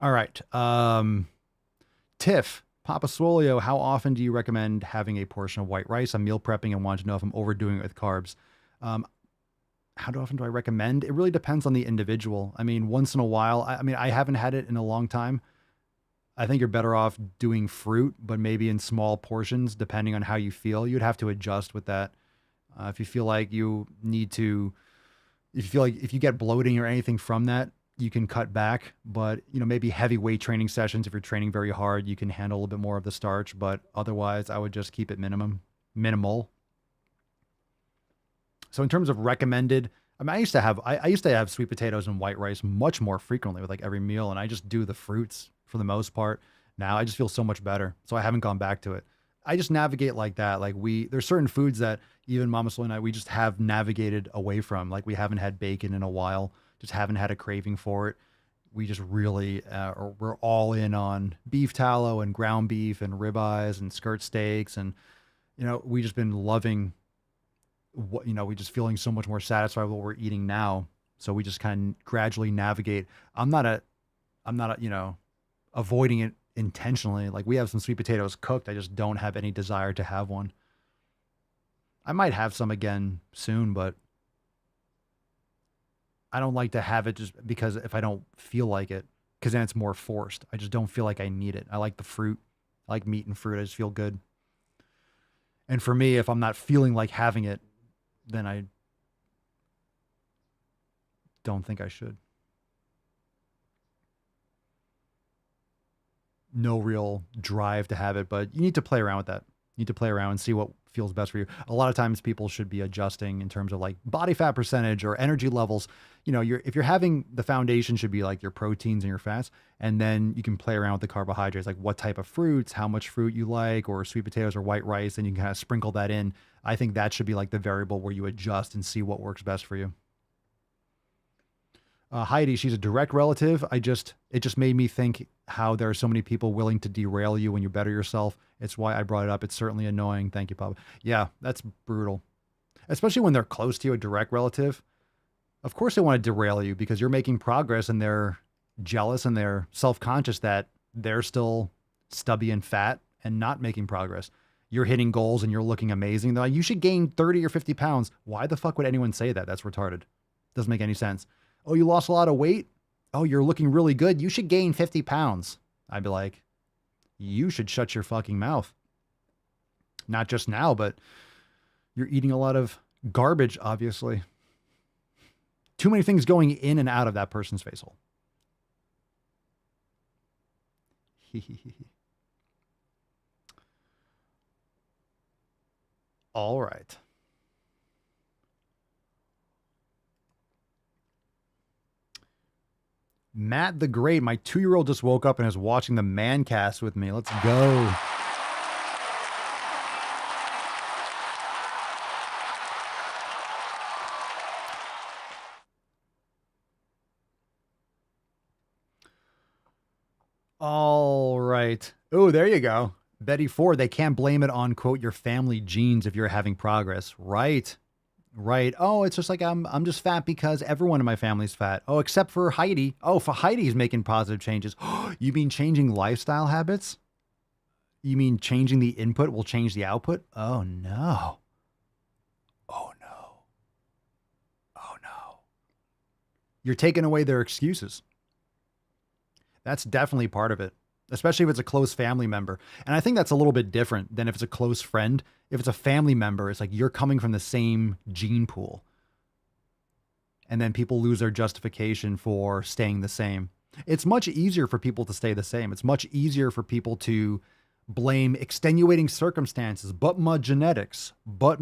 All right. Tiff, Papa Swolio, how often do you recommend having a portion of white rice? I'm meal prepping and want to know if I'm overdoing it with carbs. How often do I recommend? It really depends on the individual. I mean, once in a while, I mean, I haven't had it in a long time. I think you're better off doing fruit, but maybe in small portions, depending on how you feel. You'd have to adjust with that. If you feel like you need to, if you feel like if you get bloating or anything from that, you can cut back. But, you know, maybe heavy weight training sessions, if you're training very hard, you can handle a little bit more of the starch. But otherwise, I would just keep it minimal. So in terms of recommended, I mean, I used to have sweet potatoes and white rice much more frequently with like every meal, and I just do the fruits for the most part. Now I just feel so much better, so I haven't gone back to it. I just navigate like that. Like there's certain foods that even Mama Soul and I, we just have navigated away from. Like we haven't had bacon in a while, just haven't had a craving for it. We just really, we're all in on beef tallow and ground beef and ribeyes and skirt steaks, and you know, we just been loving. What, you know, we just feeling so much more satisfied with what we're eating now. So we just kind of gradually navigate. I'm not a, you know, avoiding it intentionally. Like we have some sweet potatoes cooked. I just don't have any desire to have one. I might have some again soon, but I don't like to have it just because if I don't feel like it, because then it's more forced. I just don't feel like I need it. I like the fruit. I like meat and fruit. I just feel good. And for me, if I'm not feeling like having it, then I don't think I should. No real drive to have it, but you need to play around with that. You need to play around and see what feels best for you. A lot of times people should be adjusting in terms of like body fat percentage or energy levels. You know, if you're having, the foundation should be like your proteins and your fats, and then you can play around with the carbohydrates, like what type of fruits, how much fruit you like, or sweet potatoes or white rice, and you can kind of sprinkle that in. I think that should be like the variable where you adjust and see what works best for you. Heidi, she's a direct relative. It just made me think how there are so many people willing to derail you when you better yourself. It's why I brought it up. It's certainly annoying. Thank you, Papa. Yeah, that's brutal. Especially when they're close to you, a direct relative. Of course they want to derail you because you're making progress and they're jealous and they're self-conscious that they're still stubby and fat and not making progress. You're hitting goals and you're looking amazing. They're like, you should gain 30 or 50 pounds. Why the fuck would anyone say that? That's retarded. Doesn't make any sense. Oh, you lost a lot of weight? Oh, you're looking really good. You should gain 50 pounds. I'd be like, you should shut your fucking mouth. Not just now, but you're eating a lot of garbage, obviously. Too many things going in and out of that person's face hole. All right. Matt the Great, my 2-year-old just woke up and is watching the Man Cast with me. Let's go. All right. Oh, there you go. Betty Ford, they can't blame it on, quote, your family genes if you're having progress. Right. Right. Oh, it's just like I'm just fat because everyone in my family's fat. Oh, except for Heidi. Oh, for Heidi's making positive changes. You mean changing lifestyle habits? You mean changing the input will change the output? Oh no. Oh no. Oh no. You're taking away their excuses. That's definitely part of it, especially if it's a close family member. And I think that's a little bit different than if it's a close friend. If it's a family member, it's like you're coming from the same gene pool. And then people lose their justification for staying the same. It's much easier for people to stay the same. It's much easier for people to blame extenuating circumstances, but my genetics, but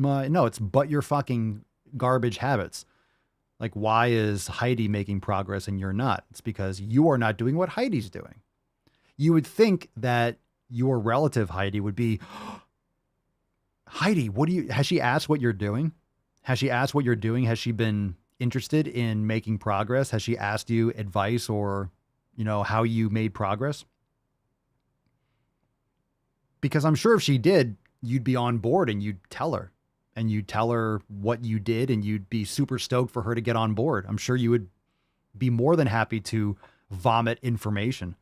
your fucking garbage habits. Like, why is Heidi making progress and you're not? It's because you are not doing what Heidi's doing. You would think that your relative Heidi would be, Heidi, has she asked what you're doing? Has she asked what you're doing? Has she been interested in making progress? Has she asked you advice or, how you made progress? Because I'm sure if she did, you'd be on board and you'd tell her. And you'd tell her what you did and you'd be super stoked for her to get on board. I'm sure you would be more than happy to vomit information.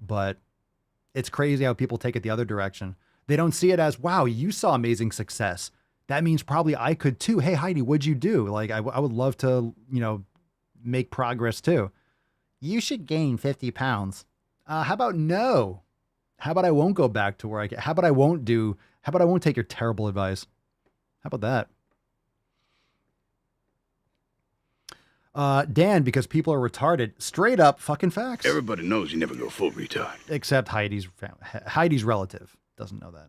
But it's crazy how people take it the other direction. They don't see it as, wow, you saw amazing success. That means probably I could too. Hey, Heidi, what'd you do? Like, I would love to, make progress too. You should gain 50 pounds. How about no? How about I won't go back to where how about I won't take your terrible advice? How about that? Dan, because people are retarded. Straight up fucking facts. Everybody knows you never go full retard. Except Heidi's relative doesn't know that.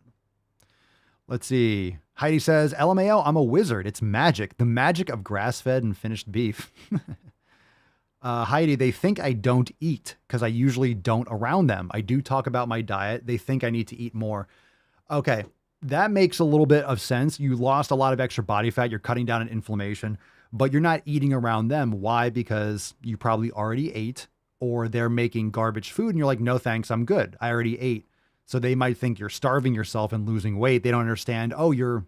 Let's see. Heidi says, LMAO, I'm a wizard. It's magic. The magic of grass-fed and finished beef. Heidi, they think I don't eat because I usually don't around them. I do talk about my diet. They think I need to eat more. Okay. That makes a little bit of sense. You lost a lot of extra body fat. You're cutting down on inflammation, but you're not eating around them. Why? Because you probably already ate or they're making garbage food and you're like, no, thanks. I'm good. I already ate. So they might think you're starving yourself and losing weight. They don't understand. Oh, you're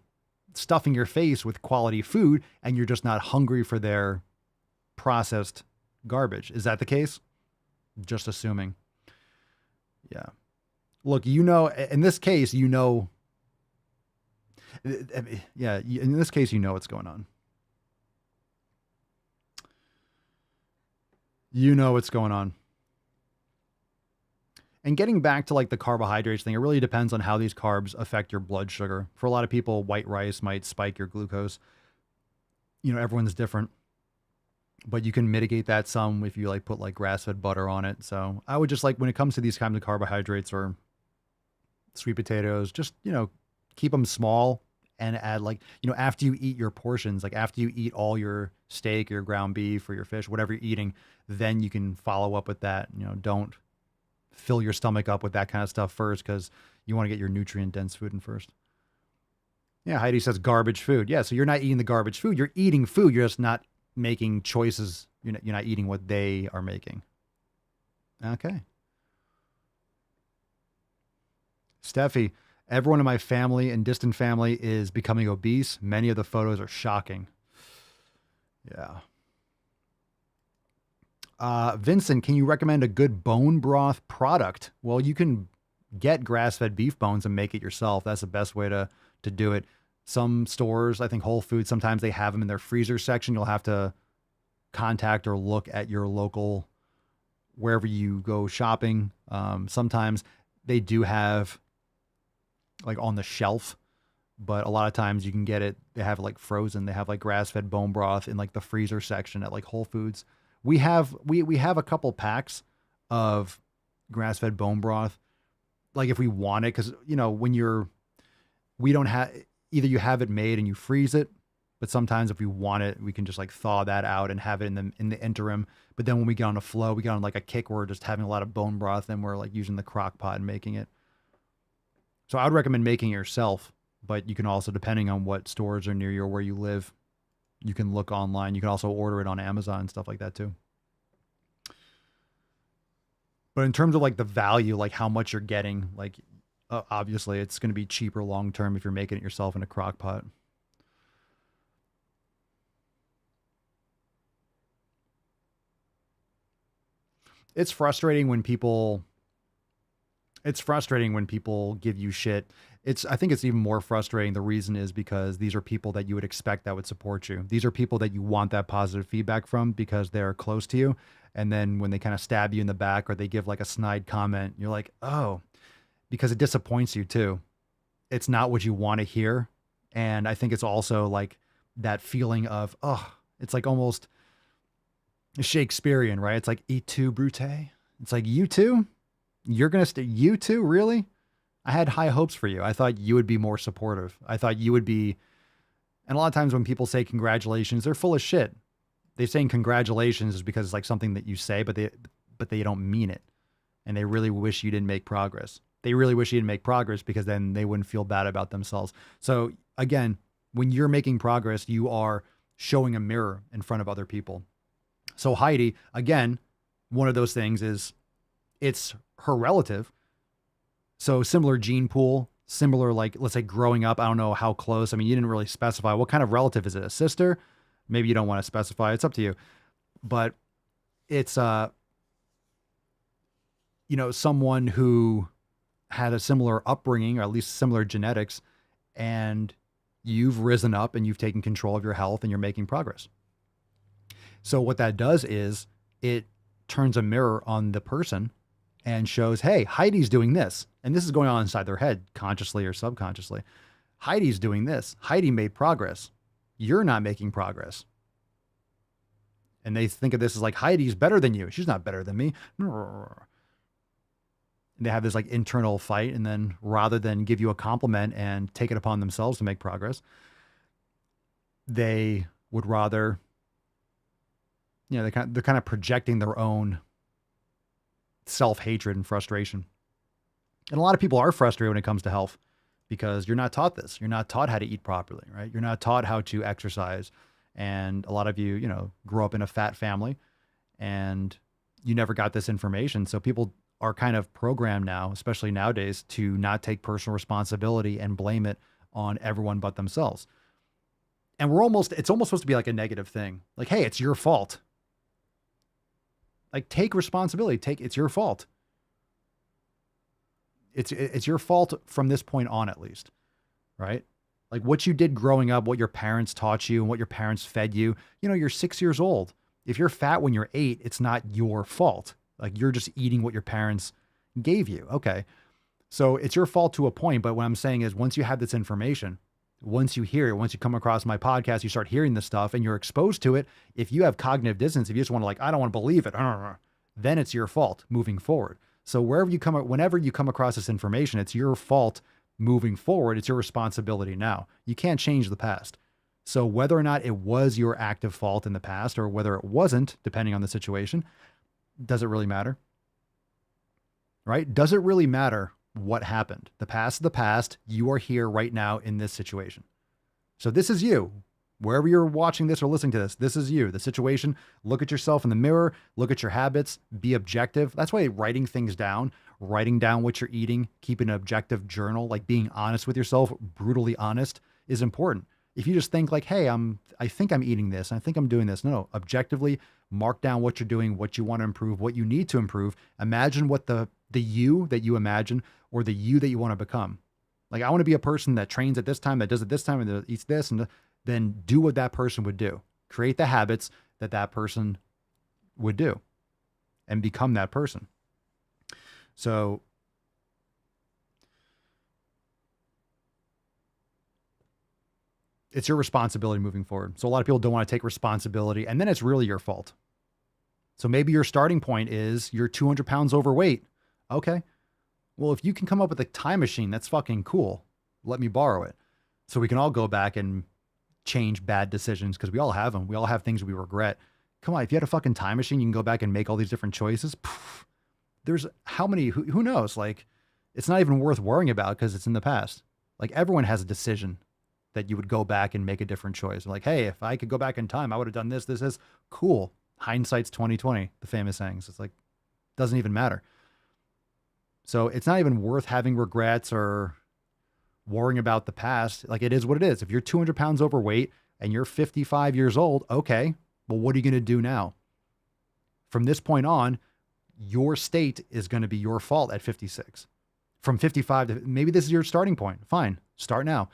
stuffing your face with quality food and you're just not hungry for their processed garbage. Is that the case? Just assuming. Yeah. Look, in this case, yeah, in this case, what's going on. What's going on. And getting back to like the carbohydrates thing, it really depends on how these carbs affect your blood sugar. For a lot of people, white rice might spike your glucose. Everyone's different. But you can mitigate that some if you like put like grass-fed butter on it. So I would just like when it comes to these kinds of carbohydrates or sweet potatoes, just, keep them small and add like, after you eat your portions, like after you eat all your steak, your ground beef or your fish, whatever you're eating, then you can follow up with that. Don't fill your stomach up with that kind of stuff first because you want to get your nutrient dense food in first. Yeah. Heidi says garbage food. Yeah. So you're not eating the garbage food. You're eating food. You're just not making choices. You're not eating what they are making. Okay. Steffi, everyone in my family and distant family is becoming obese. Many of the photos are shocking. Yeah. Vincent, can you recommend a good bone broth product? Well, you can get grass-fed beef bones and make it yourself. That's the best way to do it. Some stores, I think Whole Foods, sometimes they have them in their freezer section. You'll have to contact or look at your local, wherever you go shopping. Sometimes they do have like on the shelf but a lot of times you can get it. They have like frozen. They have like grass-fed bone broth in like the freezer section at like Whole Foods. We have a couple packs of grass-fed bone broth, like if we want it, because we don't have, either you have it made and you freeze it, but sometimes if we want it, we can just like thaw that out and have it in the interim. But then when we get on a flow, we get on like a kick where we're just having a lot of bone broth, and we're like using the crock pot and making it. So I would recommend making it yourself, but you can also, depending on what stores are near you or where you live, you can look online. You can also order it on Amazon and stuff like that too. But in terms of like the value, like how much you're getting, like obviously it's going to be cheaper long term if you're making it yourself in a crock pot. It's frustrating when people give you shit. I think it's even more frustrating. The reason is because these are people that you would expect that would support you. These are people that you want that positive feedback from because they're close to you. And then when they kind of stab you in the back or they give like a snide comment, you're like, oh, because it disappoints you too. It's not what you want to hear. And I think it's also like that feeling of, oh, it's like almost Shakespearean, right? It's like, et tu, Brute? It's like, you too? You're going to stay, you too? Really? I had high hopes for you. I thought you would be more supportive. I thought you would be, and a lot of times when people say congratulations, they're full of shit. They're saying congratulations is because it's like something that you say, but they don't mean it. And they really wish you didn't make progress. They really wish you didn't make progress because then they wouldn't feel bad about themselves. So again, when you're making progress, you are showing a mirror in front of other people. So Heidi, again, one of those things is it's her relative. So similar gene pool, similar, like, let's say growing up, I don't know how close. I mean, you didn't really specify what kind of relative is it? A sister? Maybe you don't want to specify. It's up to you. But it's, someone who had a similar upbringing, or at least similar genetics, and you've risen up and you've taken control of your health and you're making progress. So what that does is it turns a mirror on the person and shows, hey, Heidi's doing this. And this is going on inside their head, consciously or subconsciously. Heidi's doing this. Heidi made progress. You're not making progress. And they think of this as like, Heidi's better than you. She's not better than me. And they have this like internal fight. And then rather than give you a compliment and take it upon themselves to make progress, they would rather, they're kind of projecting their own self-hatred and frustration. And a lot of people are frustrated when it comes to health because you're not taught this. You're not taught how to eat properly, right? You're not taught how to exercise. And a lot of you, grew up in a fat family and you never got this information. So people are kind of programmed now, especially nowadays, to not take personal responsibility and blame it on everyone but themselves. And it's almost supposed to be like a negative thing. Like, hey, it's your fault. Like, take responsibility. It's your fault. It's your fault from this point on, at least, right? Like what you did growing up, what your parents taught you and what your parents fed you. You're 6 years old. If you're fat when you're 8, it's not your fault. Like you're just eating what your parents gave you. Okay. So it's your fault to a point. But what I'm saying is once you have this information, once you hear it, once you come across my podcast, you start hearing this stuff and you're exposed to it. If you have cognitive dissonance, if you just want to I don't want to believe it, then it's your fault moving forward. So whenever you come across this information, it's your fault moving forward. It's your responsibility now. You can't change the past. So whether or not it was your active fault in the past or whether it wasn't, depending on the situation, does it really matter? Right? Does it really matter what happened? The past is the past. You are here right now in this situation. So this is you. Wherever you're watching this or listening to this, this is you. The situation, look at yourself in the mirror, look at your habits, be objective. That's why writing things down, writing down what you're eating, keeping an objective journal, like being honest with yourself, brutally honest, is important. If you just think like, hey, I think I'm eating this, I think I'm doing this. No, objectively mark down what you're doing, what you want to improve, what you need to improve. Imagine what the you that you imagine or the you that you want to become. Like, I want to be a person that trains at this time, that does it this time, and that eats this, and then do what that person would do. Create the habits that person would do and become that person. So It's your responsibility moving forward. So a lot of people don't want to take responsibility, and then it's really your fault. So maybe your starting point is you're 200 pounds overweight. Okay. Well, if you can come up with a time machine, that's fucking cool. Let me borrow it. So we can all go back and change bad decisions, because we all have them. We all have things we regret. Come on, if you had a fucking time machine, you can go back and make all these different choices. Poof, there's how many, who knows? Like, it's not even worth worrying about because it's in the past. Like, everyone has a decision that you would go back and make a different choice. Like, hey, if I could go back in time, I would have done this. This is cool. Hindsight's 2020, the famous sayings. It's like, doesn't even matter. So it's not even worth having regrets or worrying about the past. Like, it is what it is. If you're 200 pounds overweight and you're 55 years old, okay, well, what are you going to do now? From this point on, your state is going to be your fault at 56. From 55 to, maybe this is your starting point. Fine. Start now.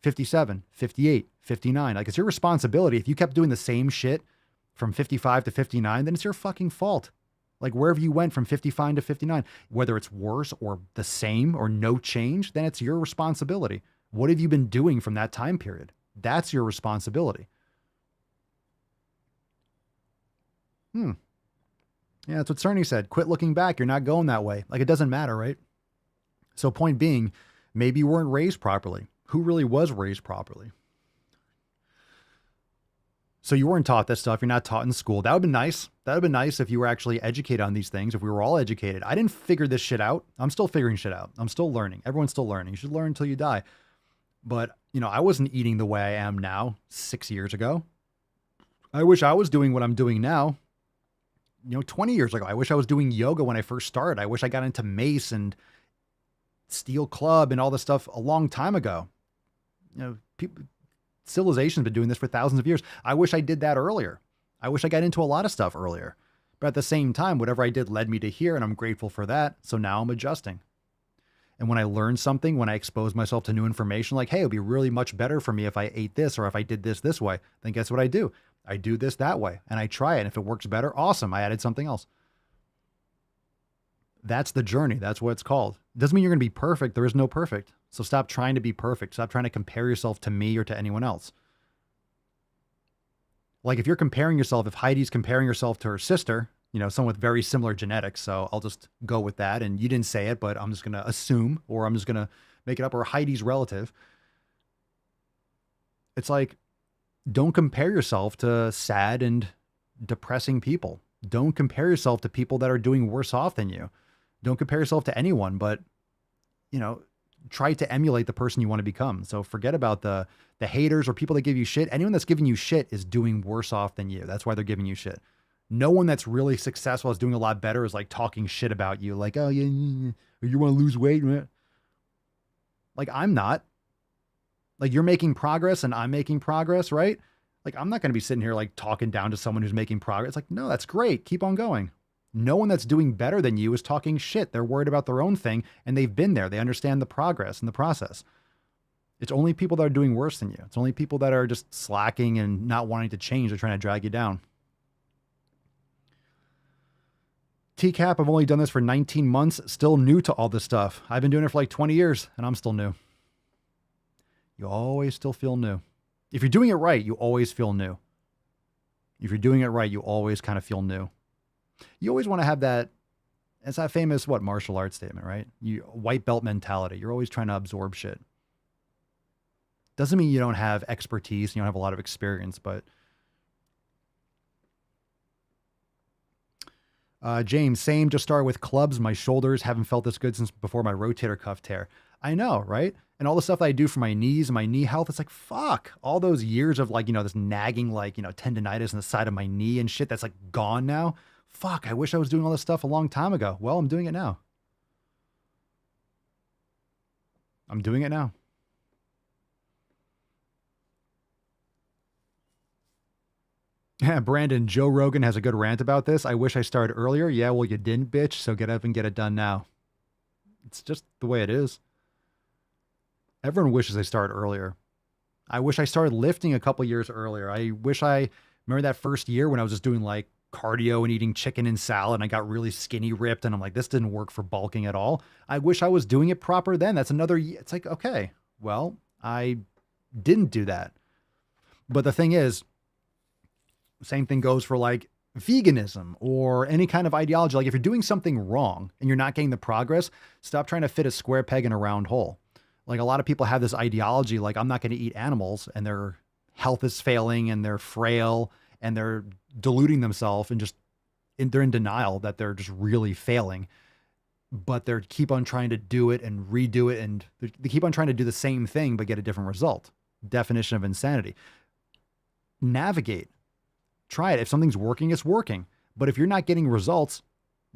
57, 58, 59. Like, it's your responsibility. If you kept doing the same shit from 55 to 59, then it's your fucking fault. Like, wherever you went from 55 to 59, whether it's worse or the same or no change, then it's your responsibility. What have you been doing from that time period? That's your responsibility. Yeah, that's what Cerny said. Quit looking back. You're not going that way. Like, it doesn't matter, right? So point being, maybe you weren't raised properly. Who really was raised properly? So you weren't taught that stuff. You're not taught in school. That would be nice. That would be nice if you were actually educated on these things, if we were all educated. I didn't figure this shit out. I'm still figuring shit out. I'm still learning. Everyone's still learning. You should learn until you die. But, you know, I wasn't eating the way I am now 6 years ago. I wish I was doing what I'm doing now. 20 years ago. I wish I was doing yoga when I first started. I wish I got into mace and steel club and all this stuff a long time ago. Civilization's been doing this for thousands of years. I wish I did that earlier. I wish I got into a lot of stuff earlier. But at the same time, whatever I did led me to here, and I'm grateful for that. So now I'm adjusting. And when I learn something, when I expose myself to new information, like, hey, it'd be really much better for me if I ate this or if I did this way, then guess what I do? I do this that way and I try it. And if it works better, awesome. I added something else. That's the journey. That's what it's called. It doesn't mean you're going to be perfect. There is no perfect. So stop trying to be perfect. Stop trying to compare yourself to me or to anyone else. Like, if you're comparing yourself, if Heidi's comparing herself to her sister, someone with very similar genetics, so I'll just go with that. And you didn't say it, but I'm just going to assume, or I'm just going to make it up, or Heidi's relative. It's like, don't compare yourself to sad and depressing people. Don't compare yourself to people that are doing worse off than you. Don't compare yourself to anyone, but, try to emulate the person you want to become. So forget about the haters or people that give you shit. Anyone that's giving you shit is doing worse off than you. That's why they're giving you shit. No one that's really successful is doing a lot better is like talking shit about you. Like, oh, yeah, you want to lose weight? Like, I'm not. Like, you're making progress and I'm making progress, right? Like, I'm not going to be sitting here like talking down to someone who's making progress. Like, no, that's great. Keep on going. No one that's doing better than you is talking shit. They're worried about their own thing and they've been there. They understand the progress and the process. It's only people that are doing worse than you. It's only people that are just slacking and not wanting to change. They're trying to drag you down. TCAP, I've only done this for 19 months. Still new to all this stuff. I've been doing it for like 20 years and I'm still new. You always still feel new. If you're doing it right, you always feel new. If you're doing it right, you always kind of feel new. You always want to have that, it's that famous, martial arts statement, right? White belt mentality. You're always trying to absorb shit. Doesn't mean you don't have expertise, you don't have a lot of experience, but James, same, just started with clubs. My shoulders haven't felt this good since before my rotator cuff tear. I know, right? And all the stuff that I do for my knees and my knee health, it's like, fuck, all those years of this nagging, tendonitis in the side of my knee and shit that's like gone now. Fuck, I wish I was doing all this stuff a long time ago. Well, I'm doing it now. I'm doing it now. Yeah, Brandon, Joe Rogan has a good rant about this. I wish I started earlier. Yeah, well, you didn't, bitch. So get up and get it done now. It's just the way it is. Everyone wishes they started earlier. I wish I started lifting a couple years earlier. I wish I remember that first year when I was just doing like cardio and eating chicken and salad and I got really skinny ripped and I'm like, this didn't work for bulking at all. I wish I was doing it proper then. That's another, it's like, okay, well, I didn't do that. But the thing is, same thing goes for like veganism or any kind of ideology. Like if you're doing something wrong and you're not getting the progress, stop trying to fit a square peg in a round hole. Like a lot of people have this ideology, like I'm not going to eat animals, and their health is failing and they're frail and they're deluding themselves and they're in denial that they're just really failing, but they keep on trying to do it and redo it. And they keep on trying to do the same thing, but get a different result. Definition of insanity. Navigate. Try it. If something's working, it's working. But if you're not getting results,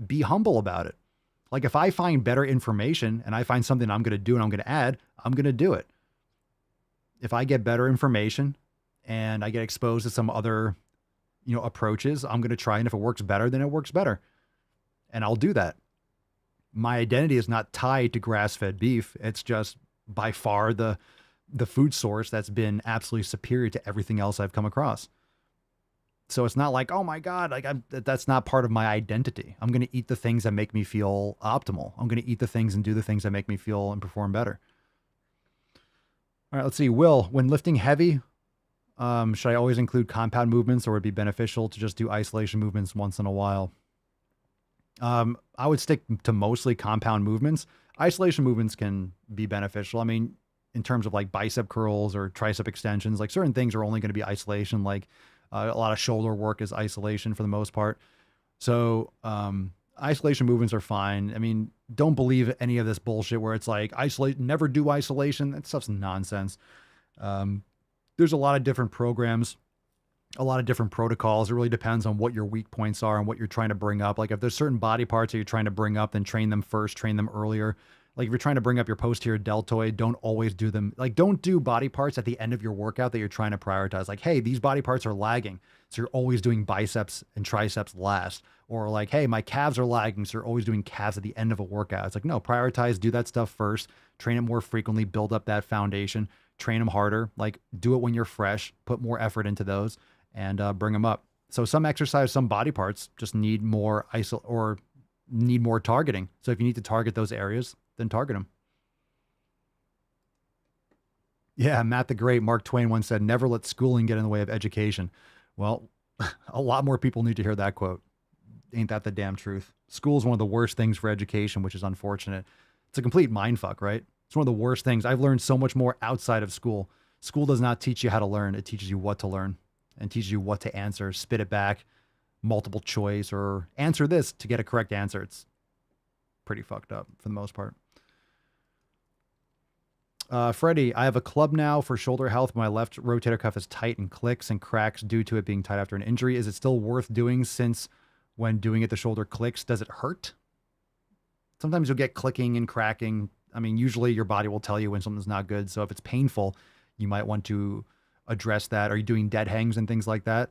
be humble about it. Like if I find better information and I find something I'm going to do and I'm going to add, I'm going to do it. If I get better information and I get exposed to some other, approaches, I'm going to try. And if it works better, then it works better. And I'll do that. My identity is not tied to grass-fed beef. It's just by far the food source that's been absolutely superior to everything else I've come across. So it's not like, oh my God, like that's not part of my identity. I'm going to eat the things that make me feel optimal. I'm going to eat the things and do the things that make me feel and perform better. All right, let's see. Will, when lifting heavy, should I always include compound movements, or would it be beneficial to just do isolation movements once in a while? I would stick to mostly compound movements. Isolation movements can be beneficial. I mean, in terms of like bicep curls or tricep extensions, like certain things are only going to be isolation, like a lot of shoulder work is isolation for the most part. So isolation movements are fine. I mean, don't believe any of this bullshit where it's like never do isolation. That stuff's nonsense. There's a lot of different programs, a lot of different protocols. It really depends on what your weak points are and what you're trying to bring up. Like if there's certain body parts that you're trying to bring up, then train them first, train them earlier. Like if you're trying to bring up your posterior deltoid, don't always do them. Like don't do body parts at the end of your workout that you're trying to prioritize. Like, hey, these body parts are lagging, so you're always doing biceps and triceps last. Or like, hey, my calves are lagging, so you're always doing calves at the end of a workout. It's like, no, prioritize, do that stuff first, train it more frequently, build up that foundation, train them harder, like do it when you're fresh, put more effort into those and bring them up. So some exercise, some body parts just need more need more targeting. So if you need to target those areas, then target them. Yeah, Matt the Great, Mark Twain once said, never let schooling get in the way of education. Well, a lot more people need to hear that quote. Ain't that the damn truth? School is one of the worst things for education, which is unfortunate. It's a complete mindfuck, right? It's one of the worst things. I've learned so much more outside of school. School does not teach you how to learn. It teaches you what to learn and teaches you what to answer, spit it back, multiple choice, or answer this to get a correct answer. It's pretty fucked up for the most part. Freddie, I have a club now for shoulder health. My left rotator cuff is tight and clicks and cracks due to it being tight after an injury. Is it still worth doing, since when doing it, the shoulder clicks? Does it hurt? Sometimes you'll get clicking and cracking. I mean, usually your body will tell you when something's not good. So if it's painful, you might want to address that. Are you doing dead hangs and things like that?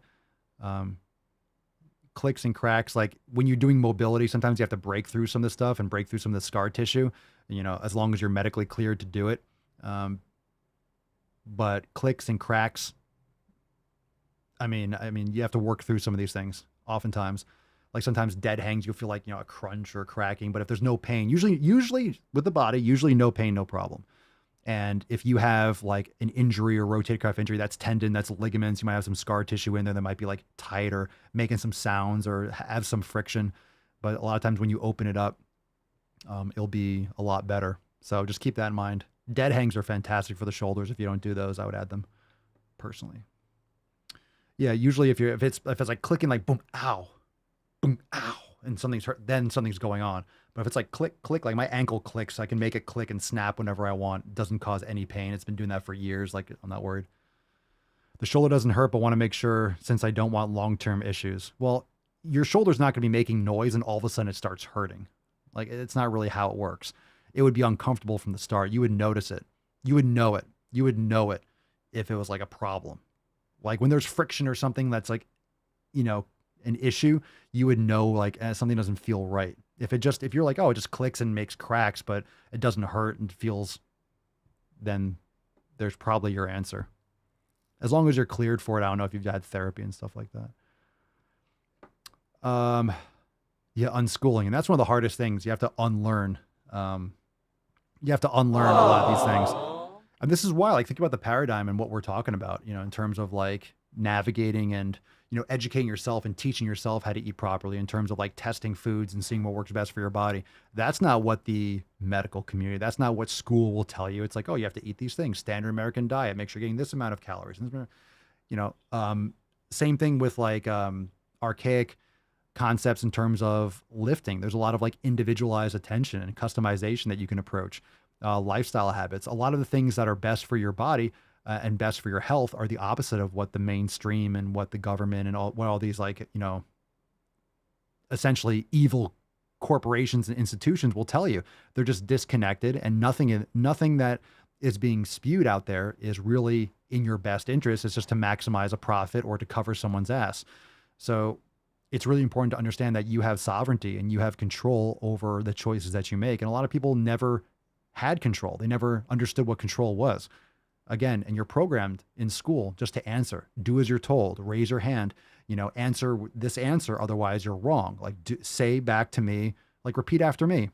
Clicks and cracks, like when you're doing mobility, sometimes you have to break through some of the stuff and break through some of the scar tissue, as long as you're medically cleared to do it. But clicks and cracks, I mean, you have to work through some of these things oftentimes. Like sometimes dead hangs, you'll feel like, a crunch or cracking, but if there's no pain, usually with the body, usually no pain, no problem. And if you have like an injury or rotator cuff injury, that's tendon, that's ligaments, you might have some scar tissue in there that might be like tight or making some sounds or have some friction. But a lot of times when you open it up, it'll be a lot better. So just keep that in mind. Dead hangs are fantastic for the shoulders. If you don't do those, I would add them personally. Yeah, usually if it's like clicking, like boom, ow, and something's hurt, then something's going on. But if it's like click, click, like my ankle clicks, I can make it click and snap whenever I want. It doesn't cause any pain. It's been doing that for years. Like I'm not worried. The shoulder doesn't hurt, but want to make sure, since I don't want long-term issues. Well, your shoulder's not going to be making noise and all of a sudden it starts hurting. Like it's not really how it works. It would be uncomfortable from the start. You would notice it. You would know it. You would know it if it was like a problem. Like when there's friction or something that's like, an issue, you would know like something doesn't feel right. If you're like, oh, it just clicks and makes cracks, but it doesn't hurt and feels, then there's probably your answer. As long as you're cleared for it. I don't know if you've had therapy and stuff like that. Yeah, unschooling. And that's one of the hardest things. You have to unlearn. You have to unlearn a lot of these things. And this is why, like, think about the paradigm and what we're talking about, you know, in terms of like navigating and, you know, educating yourself and teaching yourself how to eat properly, in terms of like testing foods and seeing what works best for your body. That's not what the medical community, that's not what school will tell you. It's like, oh, you have to eat these things, standard American diet, make sure you're getting this amount of calories. You know, same thing with like archaic concepts in terms of lifting. There's a lot of like individualized attention and customization that you can approach. Lifestyle habits, a lot of the things that are best for your body and best for your health are the opposite of what the mainstream and what the government and what all these, like, you know, essentially evil corporations and institutions will tell you. They're just disconnected, and nothing that is being spewed out there is really in your best interest. It's just to maximize a profit or to cover someone's ass. So it's really important to understand that you have sovereignty and you have control over the choices that you make. And a lot of people never had control. They never understood what control was. Again, and you're programmed in school just to answer. Do as you're told. Raise your hand. You know, answer this answer, otherwise you're wrong. Like, say back to me, like repeat after me.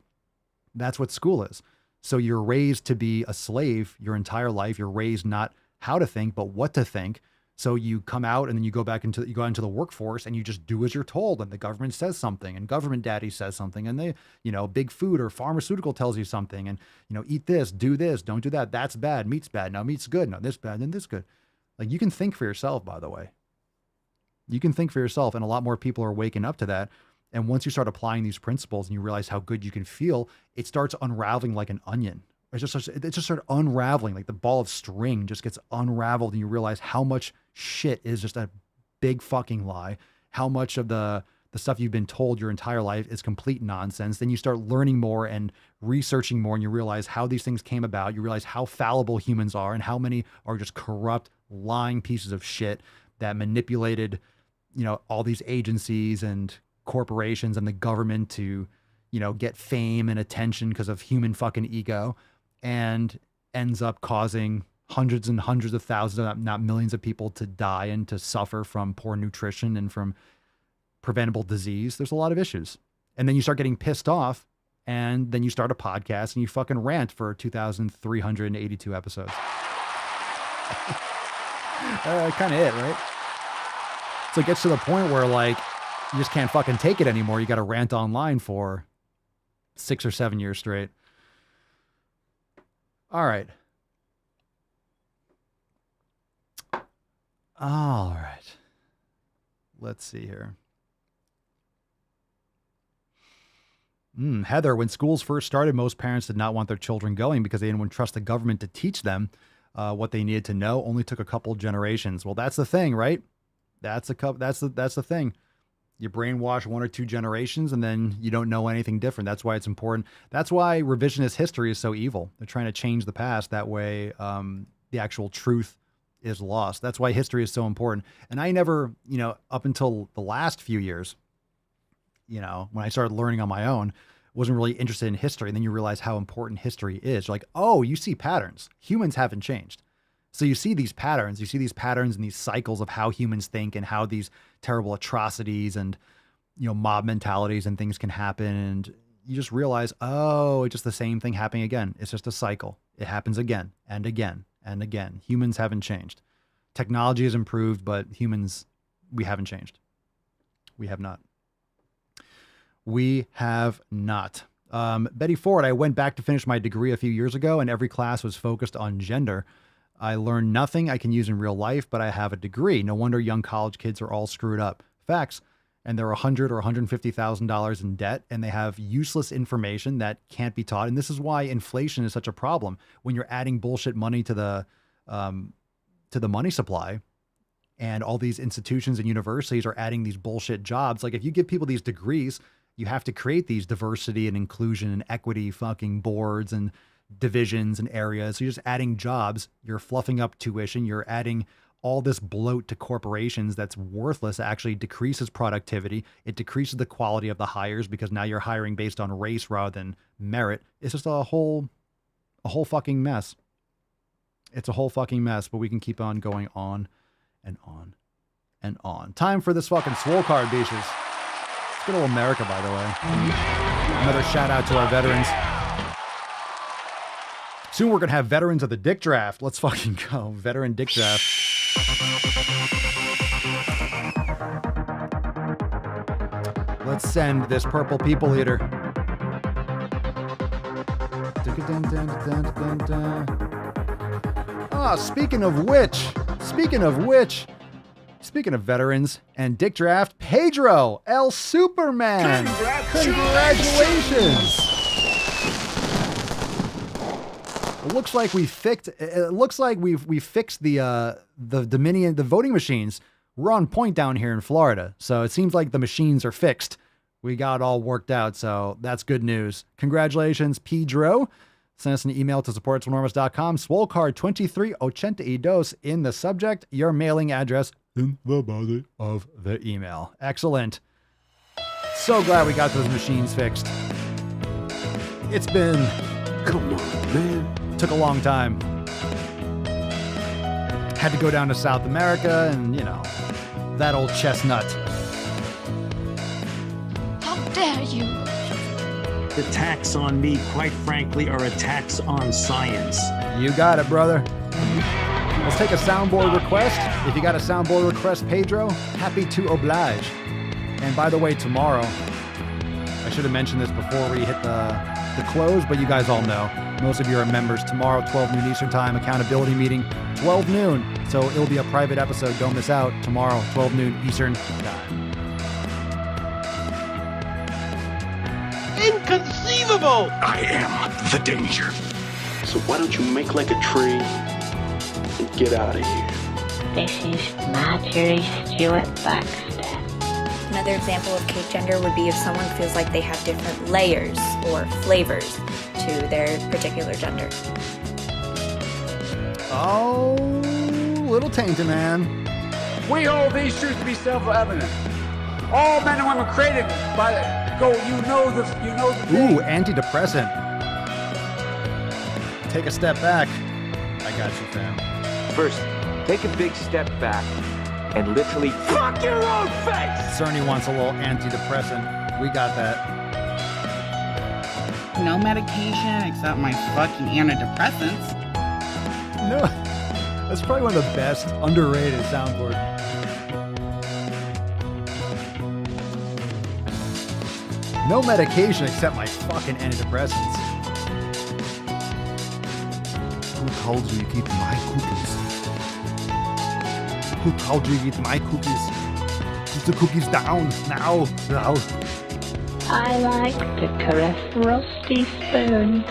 That's what school is. So you're raised to be a slave your entire life. You're raised not how to think, but what to think. So you come out and then you go into the workforce and you just do as you're told, and the government says something and government daddy says something, and they, you know, big food or pharmaceutical tells you something, and, you know, eat this, do this, don't do that. That's bad. Meat's bad. No, meat's good. No, this bad and this good. Like, you can think for yourself, by the way. You can think for yourself, and a lot more people are waking up to that. And once you start applying these principles and you realize how good you can feel, it starts unraveling like an onion. It just started unraveling, like the ball of string just gets unraveled, and you realize how much shit is just a big fucking lie. How much of the stuff you've been told your entire life is complete nonsense. Then you start learning more and researching more, and you realize how these things came about. You realize how fallible humans are and how many are just corrupt, lying pieces of shit that manipulated, you know, all these agencies and corporations and the government to, you know, get fame and attention because of human fucking ego, and ends up causing hundreds and hundreds of thousands, not millions of people to die and to suffer from poor nutrition and from preventable disease. There's a lot of issues. And then you start getting pissed off, and then you start a podcast and you fucking rant for 2,382 episodes. Kind of it, right? So it gets to the point where, like, you just can't fucking take it anymore. You got to rant online for 6 or 7 years straight. All right. All right. Let's see here. Heather, when schools first started, most parents did not want their children going because they didn't want to trust the government to teach them what they needed to know. Only took a couple generations. Well, that's the thing, right? That's the thing. You brainwash 1 or 2 generations, and then you don't know anything different. That's why it's important. That's why revisionist history is so evil. They're trying to change the past. That way, the actual truth is lost. That's why history is so important. And I never, you know, up until the last few years, you know, when I started learning on my own, wasn't really interested in history. And then you realize how important history is. You're like, oh, you see patterns. Humans haven't changed. So you see these patterns, and these cycles of how humans think and how these terrible atrocities and, you know, mob mentalities and things can happen. And you just realize, oh, it's just the same thing happening again. It's just a cycle. It happens again and again and again. Humans haven't changed. Technology has improved, but humans, we haven't changed. We have not. We have not. Betty Ford, I went back to finish my degree a few years ago, and every class was focused on gender. I learned nothing I can use in real life, but I have a degree. No wonder young college kids are all screwed up. Facts. And they're $100,000 or $150,000 in debt, and they have useless information that can't be taught. And this is why inflation is such a problem. When you're adding bullshit money to the money supply, and all these institutions and universities are adding these bullshit jobs. Like, if you give people these degrees, you have to create these diversity and inclusion and equity fucking boards and divisions and areas. So you're just adding jobs, you're fluffing up tuition, you're adding all this bloat to corporations that's worthless. It actually decreases productivity. It decreases the quality of the hires because now you're hiring based on race rather than merit. It's just a whole fucking mess. It's a whole fucking mess, but we can keep on going on and on and on. Time for this fucking swole card, beaches. It's good old America, by the way. Another shout out to our veterans. Soon we're going to have veterans of the dick draft. Let's fucking go. Veteran dick draft. Let's send this purple people eater. Speaking of veterans and dick draft, Pedro El Superman. Congratulations. It looks like we fixed the Dominion, the voting machines. We're on point down here in Florida, so it seems like the machines are fixed. We got it all worked out, so that's good news. Congratulations, Pedro. Send us an email to support@swolenormous.com. Swole card 2382 in the subject. Your mailing address in the body of the email. Excellent. So glad we got those machines fixed. It's been... Come on, man. Took a long time. Had to go down to South America and, you know, that old chestnut. How dare you? The attacks on me, quite frankly, are attacks on science. You got it, brother. Let's take a soundboard request. If you got a soundboard request, Pedro, happy to oblige. And by the way, tomorrow, I should have mentioned this before we hit the close, but you guys all know. Most of you are members. Tomorrow, 12 noon Eastern Time, accountability meeting, 12 noon. So it'll be a private episode. Don't miss out. Tomorrow, 12 noon Eastern Time. Inconceivable! I am the danger. So why don't you make like a tree and get out of here? This is Marjorie Stewart Baxter. Another example of cake gender would be if someone feels like they have different layers or flavors to their particular gender. Oh, little tainted man. We hold these truths to be self-evident. All men and women created by you know the Ooh, antidepressant. Take a step back. I got you, fam. First, take a big step back and literally fuck your own face! Cerny wants a little antidepressant. We got that. No medication except my fucking antidepressants. No, that's probably one of the best underrated soundboards. No medication except my fucking antidepressants. Who told you to eat my cookies? Who told you to eat my cookies? Put the cookies down now. Now. I like to caress rusty spoons.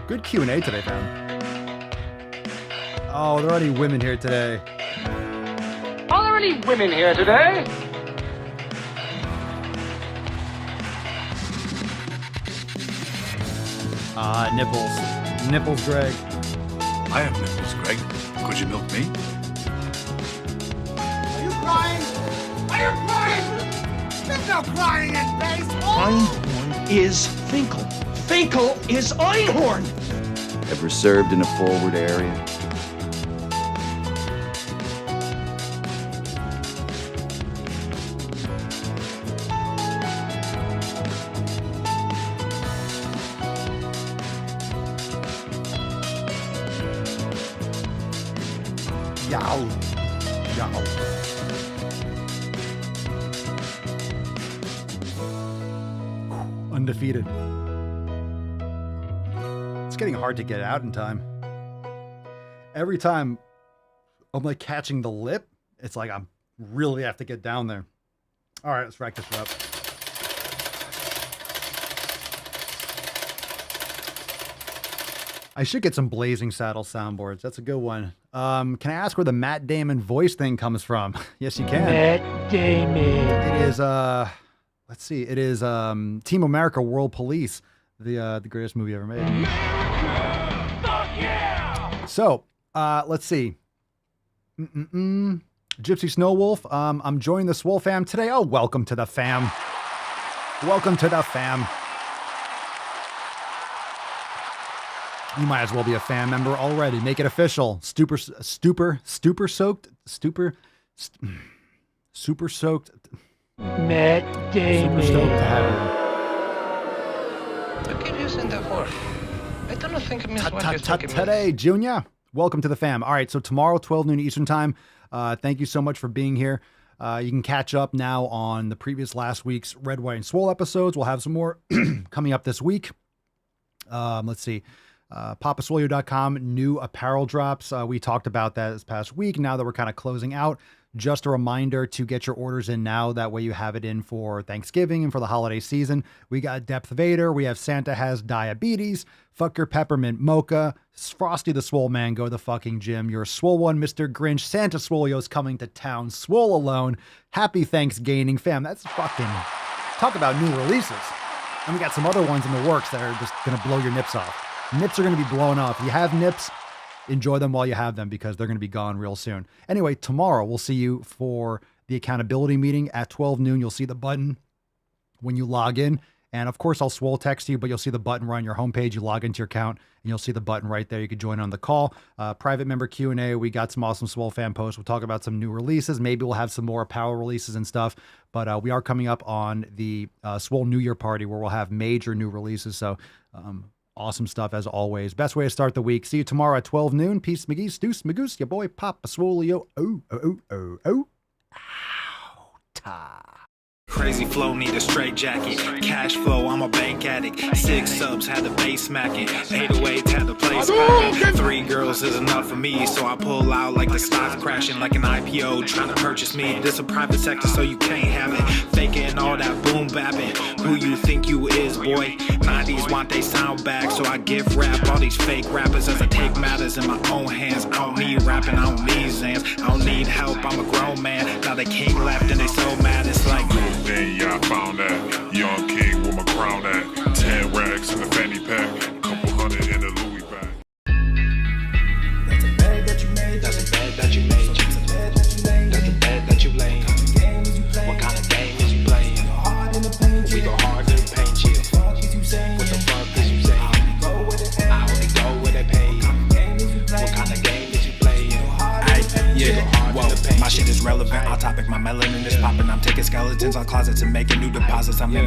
Good Q&A today, fam. Oh, there are already women here today. Are there any women here today? Nipples. Nipples, Greg. I have nipples, Greg. Could you milk me? Are you crying? Are you crying? There's no crying in baseball! Einhorn is Finkel. Finkel is Einhorn! Ever served in a forward area? Yow. Yow. Undefeated. It's getting hard to get out in time. Every time I'm like catching the lip, it's like I'm really have to get down there. All right, let's rack this up. I should get some Blazing Saddle soundboards. That's a good one. Can I ask where the Matt Damon voice thing comes from? Yes, you can. Matt Damon. It is, let's see. It is Team America World Police, the greatest movie ever made. Fuck yeah! So, let's see. Gypsy Snowwolf, I'm joining the Swole fam today. Oh, welcome to the fam. Welcome to the fam. You might as well be a fan member already. Make it official. Super soaked. Matt Damon. Super stoked to have ¿Qué quieres en favor? I don't think Miss White is talking Today, Junior. Welcome to the fam. All right, so tomorrow, 12 noon Eastern time. Thank you so much for being here. You can catch up now on the previous last week's Red, White, and Swole episodes. We'll have some more coming up this week. Let's see. Papaswolio.com, new apparel drops. We talked about that this past week. Now that we're kind of closing out, just a reminder to get your orders in now. That way you have it in for Thanksgiving and for the holiday season. We got Depth Vader. We have Santa Has Diabetes. Fuck Your Peppermint Mocha. Frosty the Swole Man, go to the fucking gym. Your Swole One, Mr. Grinch. Santa Swolio's coming to town. Swole Alone. Happy Thanksgiving, fam. That's fucking... Talk about new releases. And we got some other ones in the works that are just going to blow your nips off. Nips are going to be blown off. If you have nips, enjoy them while you have them because they're going to be gone real soon. Anyway, tomorrow we'll see you for the accountability meeting at 12 noon. You'll see the button when you log in. And of course, I'll Swole text you, but you'll see the button right on your homepage. You log into your account and you'll see the button right there. You can join on the call. Private member Q&A. We got some awesome Swole fan posts. We'll talk about some new releases. Maybe we'll have some more apparel releases and stuff. But we are coming up on the Swole New Year party where we'll have major new releases. So awesome stuff as always. Best way to start the week. See you tomorrow at 12 noon. Peace, McGee's, Deuce, Magoose, your boy, Papa Swolio. Ow. Crazy flow, need a straight jacket. Cash flow, I'm a bank addict. 6 subs, had the bass smacking. 808s, had the place packing. 3 girls is enough for me, so I pull out like the stock crashing. Like an IPO, trying to purchase me. This a private sector, so you can't have it. Faking all that boom bapping. Who you think you is, boy? 90s want they sound back, so I give rap all these fake rappers as I take matters in my own hands. I don't need rapping, I don't need Zans. I don't need help, I'm a grown man. Now they king left and they so mad, it's like... Then yeah, I found that young king with my crown at 10 racks in the fanny pack, couple hundred in the Louis bag. That's a bag that you made. That's a bag that you made. That's a bag that you laid. What kind of game is you playing? We go hard in the paint you. What the fuck is you saying? I only go where they pay. What kind of game is you playing? Yeah, whoa, my shit is relevant. Our topic, my melanin is popping. I'm taking skeletons out closets and making new deposits. I'm in my